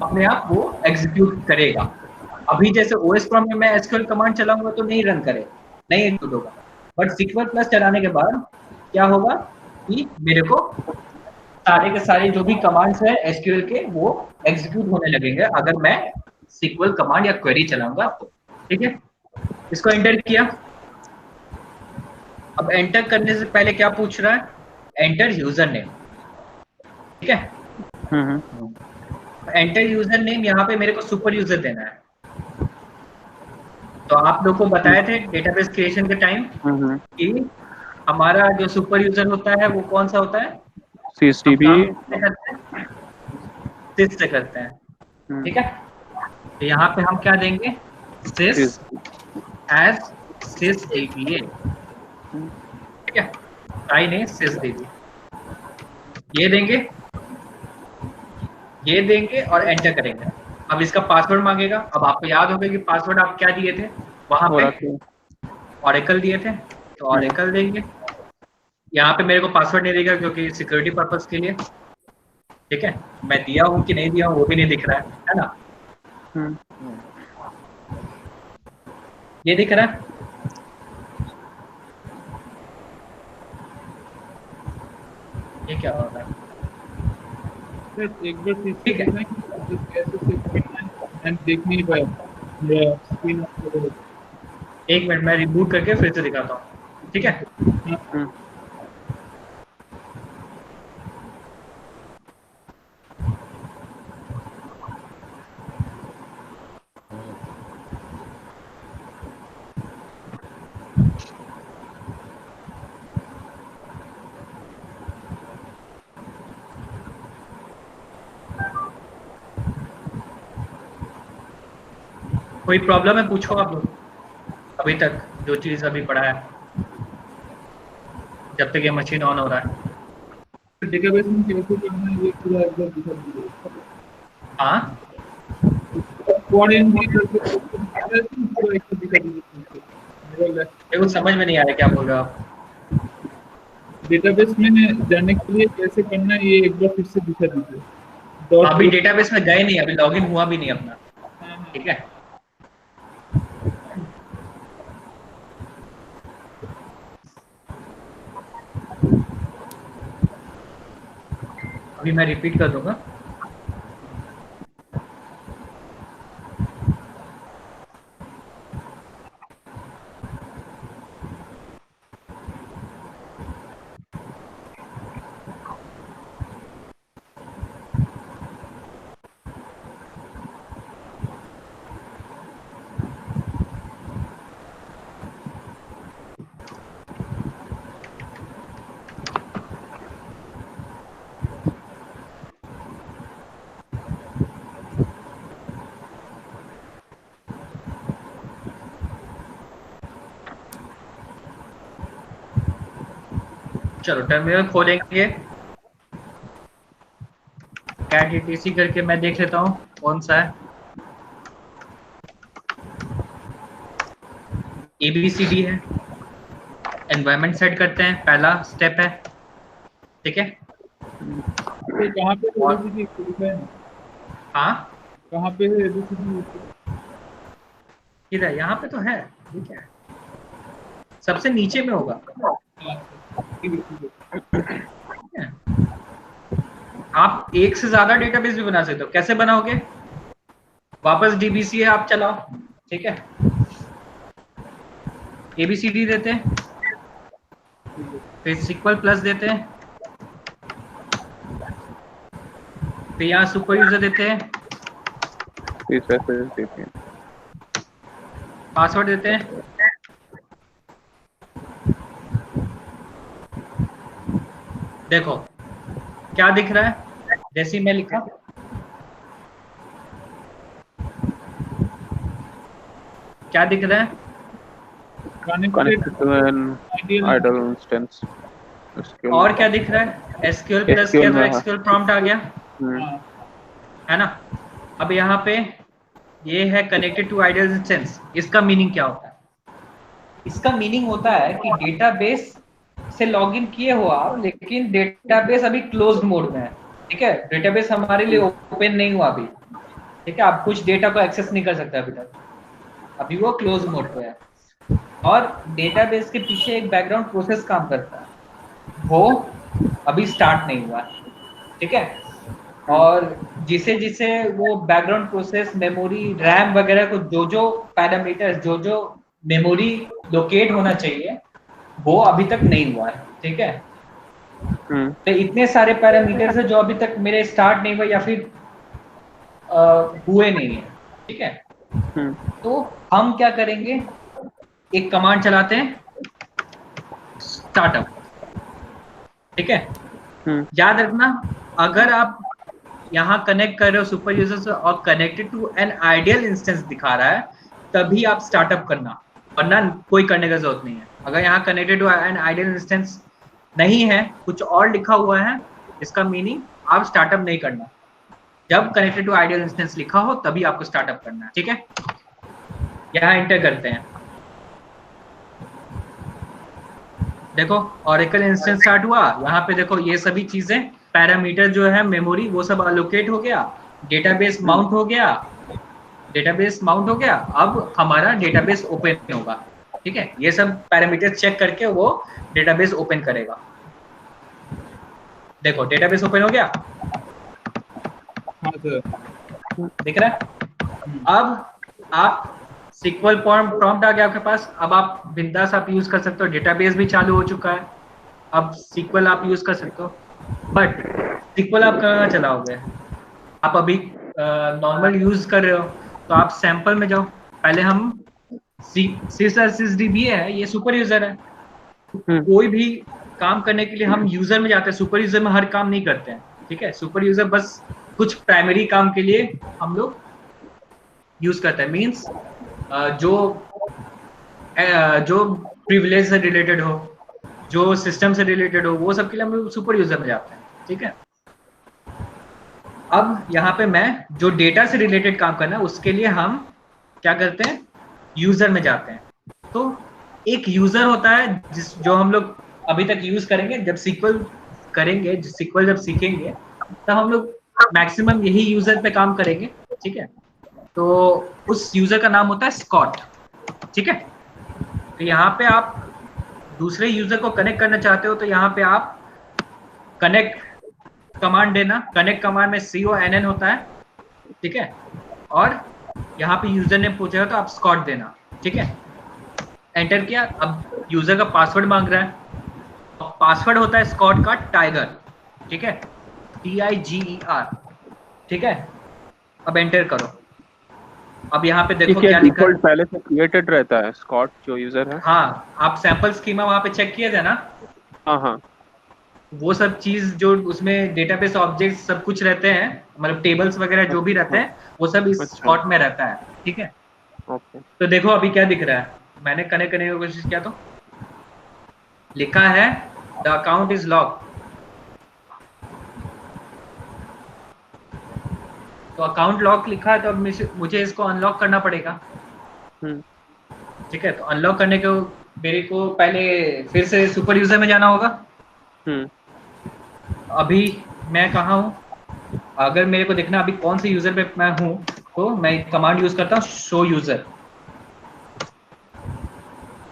अपने आप वो एग्जीक्यूट करेगा। अभी जैसे OS प्रॉम्प्ट में मैं SQL कमांड चलाऊंगा तो नहीं रन करे, नहीं एग्जीक्यूट होगा। बट SQL प्लस चलाने के बाद क्या होगा कि मेरे को सारे के सारे जो भी कमांड्स है SQL के वो एग्जीक्यूट होने लगेंगे अगर मैं SQL कमांड या क्वेरी चलाऊंगा तो। ठीक है, इसको एंटर किया। अब एंटर करने से पहले क्या पूछ रहा है, एंटर यूजर नेम। ठीक है, एंटर यूजर नेम, यहाँ पे मेरे को सुपर यूजर देना है। तो आप लोग को बताए थे डेटाबेस क्रिएशन के टाइम कि हमारा जो सुपर यूजर होता है वो कौन सा होता है, CSDB sys से करते हैं। ठीक है, तो यहाँ पे हम क्या देंगे, sys as sysdba। ठीक है, साइन है sysdb, ये देंगे और एंटर करेंगे। अब इसका पासवर्ड मांगेगा। अब आपको याद होगा कि पासवर्ड आप क्या दिए थे वहां पे, ऑरेकल दिए थे, तो ऑरेकल देंगे। यहाँ पे मेरे को पासवर्ड नहीं देगा क्योंकि सिक्योरिटी पर्पस के लिए। ठीक है, मैं दिया हूँ कि नहीं दिया हूँ वो भी नहीं दिख रहा है ना? ये दिख रहा है, ये क्या हो रहा है? एक बार ठीक है, देख नहीं पाया मेरा स्क्रीन। एक मिनट मैं रिबूट करके फिर से दिखाता हूँ। ठीक है, कोई प्रॉब्लम है पूछो आप लोग, अभी तक जो चीज अभी पढ़ा है, जब तक ये मशीन ऑन हो रहा है। डेटाबेस में कैसे करना है ये पूरा एक बार दिखा दीजिए। हाँ, देखो समझ में नहीं आ रहा क्या बोल रहे हो आप। डेटाबेस में जाने के लिए कैसे करना है ये एक बार फिर से दिखा दीजिए। अभी डेटाबेस में गए नहीं, अभी लॉगिन हुआ भी नहीं अपना। ठीक है। अभी मैं रिपीट कर दूंगा। चलो टर्मिनल खोलेंगे, कैट etc करके मैं देख लेता हूँ कौन सा है। ABCD है। एनवायरनमेंट सेट करते हैं, पहला स्टेप है, ठीक है। तो कहाँ पे ABCD है? हाँ कहाँ पे है ABCD? किधर? यहाँ पे तो है, ठीक है, सबसे नीचे में होगा। आप एक से ज्यादा डेटाबेस भी बना सकते हो। कैसे बनाओगे? वापस DBC है, आप चलाओ, ठीक है। ABCD देते हैं, फिर SQL प्लस देते हैं, फिर यहाँ सुपर यूजर देते हैं, पासवर्ड देते हैं। देखो क्या दिख रहा है जैसे ही मैं लिखा, क्या दिख रहा है? Connected to an idle instance. SQL. और क्या दिख रहा है? SQL प्लस किया तो SQL प्रॉम्प्ट आ गया, है ना। अब यहाँ पे ये है कनेक्टेड टू आइडियल इंस्टेंस। इसका मीनिंग क्या होता है? इसका मीनिंग होता है कि डेटाबेस से लॉगिन किए हो आप, लेकिन डेटाबेस अभी क्लोज्ड मोड में है, ठीक है। डेटाबेस हमारे लिए ओपन नहीं हुआ अभी, ठीक है। आप कुछ डेटा को एक्सेस नहीं कर सकते अभी तक, अभी वो क्लोज मोड पे है। और डेटाबेस के पीछे एक बैकग्राउंड प्रोसेस काम करता है, वो अभी स्टार्ट नहीं हुआ, ठीक है। और जिसे जिसे वो बैकग्राउंड प्रोसेस मेमोरी रैम वगैरह को जो पैरामीटर्स जो मेमोरी लोकेट होना चाहिए वो अभी तक नहीं हुआ है, ठीक है। तो इतने सारे पैरामीटर्स है जो अभी तक मेरे स्टार्ट नहीं हुए या फिर हुए नहीं है, ठीक है। तो हम क्या करेंगे, एक कमांड चलाते हैं स्टार्टअप, ठीक है। याद रखना, अगर आप यहाँ कनेक्ट कर रहे हो सुपर यूजर से और connected to an ideal instance दिखा रहा है, तभी आप स्टार्टअप करना, वरना कोई करने का जरूरत नहीं है। अगर यहाँ connected to an ideal instance नहीं है, कुछ और लिखा हुआ है, इसका मीनिंग आप स्टार्टअप नहीं करना। जब कनेक्टेड टू आइडियल इंस्टेंस लिखा हो तभी आपको स्टार्टअप करना है, ठीक है। यहाँ एंटर करते हैं, देखो ओरेकल इंस्टेंस स्टार्ट हुआ। यहाँ पे देखो ये सभी चीजें पैरामीटर जो है मेमोरी वो सब अलोकेट हो गया, डेटाबेस माउंट हो गया, अब हमारा डेटाबेस ओपन होगा, ठीक है। ये सब पैरामीटर चेक करके वो डेटाबेस ओपन करेगा। देखो डेटाबेस ओपन हो गया, हाँ सर, दिख रहा है। अब आप SQL प्रॉम्प्ट आ गया आपके पास, अब आप बिंदास आप यूज कर सकते हो, डेटाबेस भी चालू हो चुका है, अब SQL आप यूज कर सकते हो। बट SQL आप कहाँ चलाओगे? आप अभी नॉर्मल यूज कर रहे हो तो आप सैंपल में जाओ। पहले हम SysDB है, ये सुपर यूजर है, कोई भी काम करने के लिए हम यूजर में जाते हैं, सुपर यूजर में हर काम नहीं करते हैं, ठीक है। सुपर यूजर बस कुछ प्राइमरी काम के लिए हम लोग यूज करते हैं, मीन्स जो प्रिविलेज से रिलेटेड हो, जो सिस्टम से रिलेटेड हो, वो सब के लिए हम लोग सुपर यूजर में जाते हैं, ठीक है। अब यहाँ पे मैं जो डेटा से रिलेटेड काम करना है उसके लिए हम क्या करते हैं, यूजर में जाते हैं। तो एक यूजर होता है जो हम लोग अभी तक यूज करेंगे। जब SQL करेंगे, SQL जब सीखेंगे तब हम लोग मैक्सिमम यही यूजर पे काम करेंगे, ठीक है। तो उस यूजर का नाम होता है स्कॉट, ठीक है। तो यहाँ पे आप दूसरे यूजर को कनेक्ट करना चाहते हो तो यहाँ पे आप कनेक्ट कमांड देना। कनेक्ट कमांड में CONN होता है, ठीक है। और यहाँ पे यूजर ने पूछा तो आप स्कॉट देना, ठीक है। एंटर किया, अब यूजर का पासवर्ड मांग रहा है। पासवर्ड होता है स्कॉट का टाइगर, ठीक है, TIGER, ठीक है। अब एंटर करो। अब यहाँ पे देखो क्या लिखा है। पहले से क्रिएटेड रहता है स्कॉट जो यूजर है। हाँ, आप सैंपल स्कीमा वहाँ पे चेक किए थे ना। हाँ, वो सब चीज जो उसमें डेटाबेस ऑब्जेक्ट्स सब कुछ रहते हैं, मतलब टेबल्स वगैरह जो भी रहते हैं वो सब इस स्कॉट में रहता है, ठीक है। ओके। तो देखो अभी क्या दिख रहा है। मैंने कनेक्ट करने की कोशिश किया तो लिखा है द अकाउंट इज लॉक। तो अकाउंट लॉक लिखा है, तो अब मुझे इसको अनलॉक करना पड़ेगा, ठीक है। तो अनलॉक करने को मेरे को पहले फिर से सुपर यूजर में जाना होगा। अभी मैं कहाँ हूँ, अगर मेरे को देखना अभी कौन से यूजर पे मैं हूँ तो मैं कमांड यूज करता हूँ शो यूजर।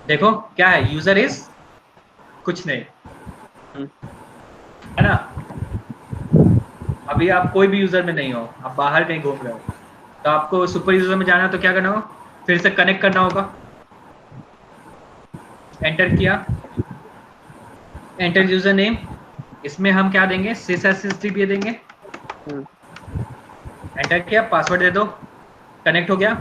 देखो क्या है, यूजर इज कुछ नहीं, है ना। अभी आप कोई भी यूजर में नहीं हो, आप बाहर कहीं घूम रहे हो, तो आपको सुपर यूजर में जाना है तो क्या करना होगा, फिर से कनेक्ट करना होगा। एंटर किया, एंटर यूजर नेम, इसमें हम क्या देंगे, sysdb देंगे। एंटर किया, पासवर्ड दे दो, कनेक्ट हो गया।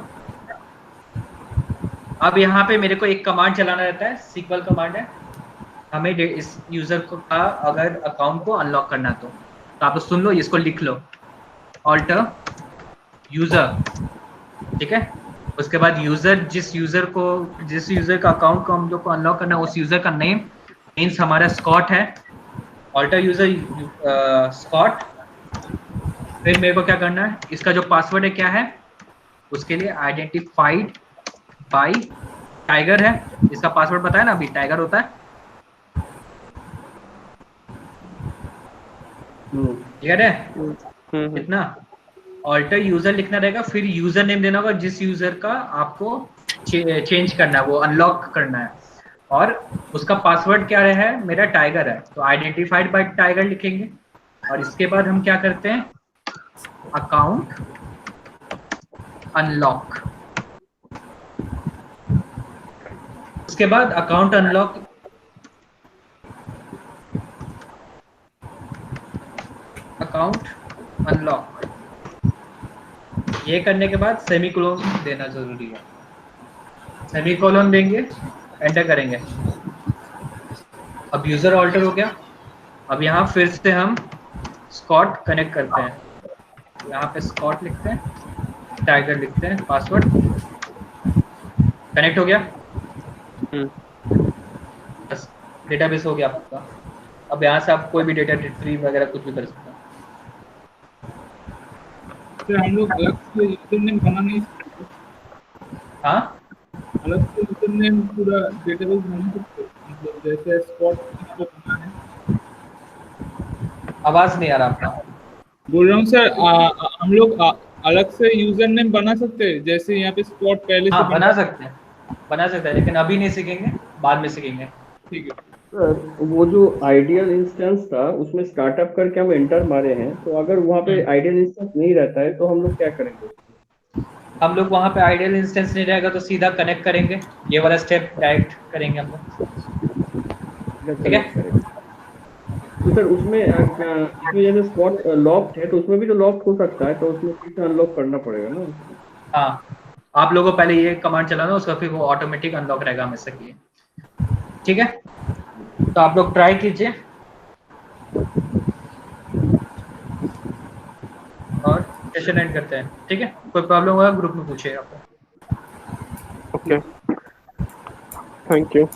अब यहाँ पे मेरे को एक कमांड चलाना रहता है, SQL कमांड है। हमें इस यूजर को का अगर अकाउंट को अनलॉक करना तो आप तो सुन लो, इसको लिख लो, ऑल्टर यूजर, ठीक है। उसके बाद यूजर, जिस यूजर का अकाउंट को हम लोग को अनलॉक करना है उस यूजर का नेम मीन्स हमारा स्कॉट है, ऑल्टर यूजर स्कॉट। फिर मेरे को क्या करना है, इसका जो पासवर्ड है क्या है, उसके लिए आइडेंटिफाइड बाय टाइगर है। इसका पासवर्ड बताया ना, अभी टाइगर होता है, ठीक है। कितना ऑल्टर यूजर लिखना रहेगा, फिर यूजर नेम देना होगा जिस यूजर का आपको चेंज करना है, वो अनलॉक करना है। और उसका पासवर्ड क्या है, मेरा टाइगर है, तो आइडेंटिफाइड बाय टाइगर लिखेंगे। और इसके बाद हम क्या करते हैं, अकाउंट अनलॉक। उसके बाद अकाउंट अनलॉक, अकाउंट अनलॉक, ये करने के बाद सेमीकोलन देना जरूरी है। सेमीकोलन देंगे, एंटर करेंगे। अब यूजर ऑल्टर हो गया। अब यहाँ फिर से हम स्कॉट कनेक्ट करते हैं, यहाँ पे स्कॉट लिखते हैं, टाइगर लिखते हैं, पासवर्ड, कनेक्ट हो गया। बस डेटाबेस हो गया आपका। अब यहाँ से आप कोई भी डेटा रिट्रीव वगैरह कुछ भी कर सकते हैं। तो हम लोग अलग से यूजर नेम बना नहीं सकते? हाँ, अलग से यूजर नेम पूरा डेटाबेस बना सकते, मतलब जैसे स्पॉट बना है। आवाज नहीं आ रहा आपका। बोल रहा हूँ सर, हम लोग अलग से यूजर नेम बना सकते हैं, जैसे यहाँ पे स्पॉट पहले हाँ, से बना सकते हैं, लेकिन अभी नहीं सीखेंगे, बाद में सीखेंगे। ठीक है सर, वो जो आइडियल इंस्टेंस था उसमें स्टार्टअप करके हम एंटर मारे हैं, तो अगर वहाँ पे आइडियल इंस्टेंस नहीं रहता है तो हम लोग क्या करेंगे? हम लोग वहाँ पे आइडियल इंस्टेंस नहीं रहेगा तो सीधा कनेक्ट करेंगे, ये वाला स्टेप डायरेक्ट करेंगे हम लोग, ठीक है। तो सर उसमें जैसे स्पॉट लॉक्ड है तो उसमें भी तो लॉक हो सकता है, तो उसमें फिर से अनलॉक करना पड़ेगा ना? हाँ, आप लोगों को पहले ये कमांड चलाना, उसका फिर वो ऑटोमेटिक अनलॉक रहेगा हमेशा के लिए, ठीक है। तो आप लोग ट्राई कीजिए और सेशन एंड करते हैं, ठीक है। कोई प्रॉब्लम होगा ग्रुप में पूछिए आपको। Okay, thank you.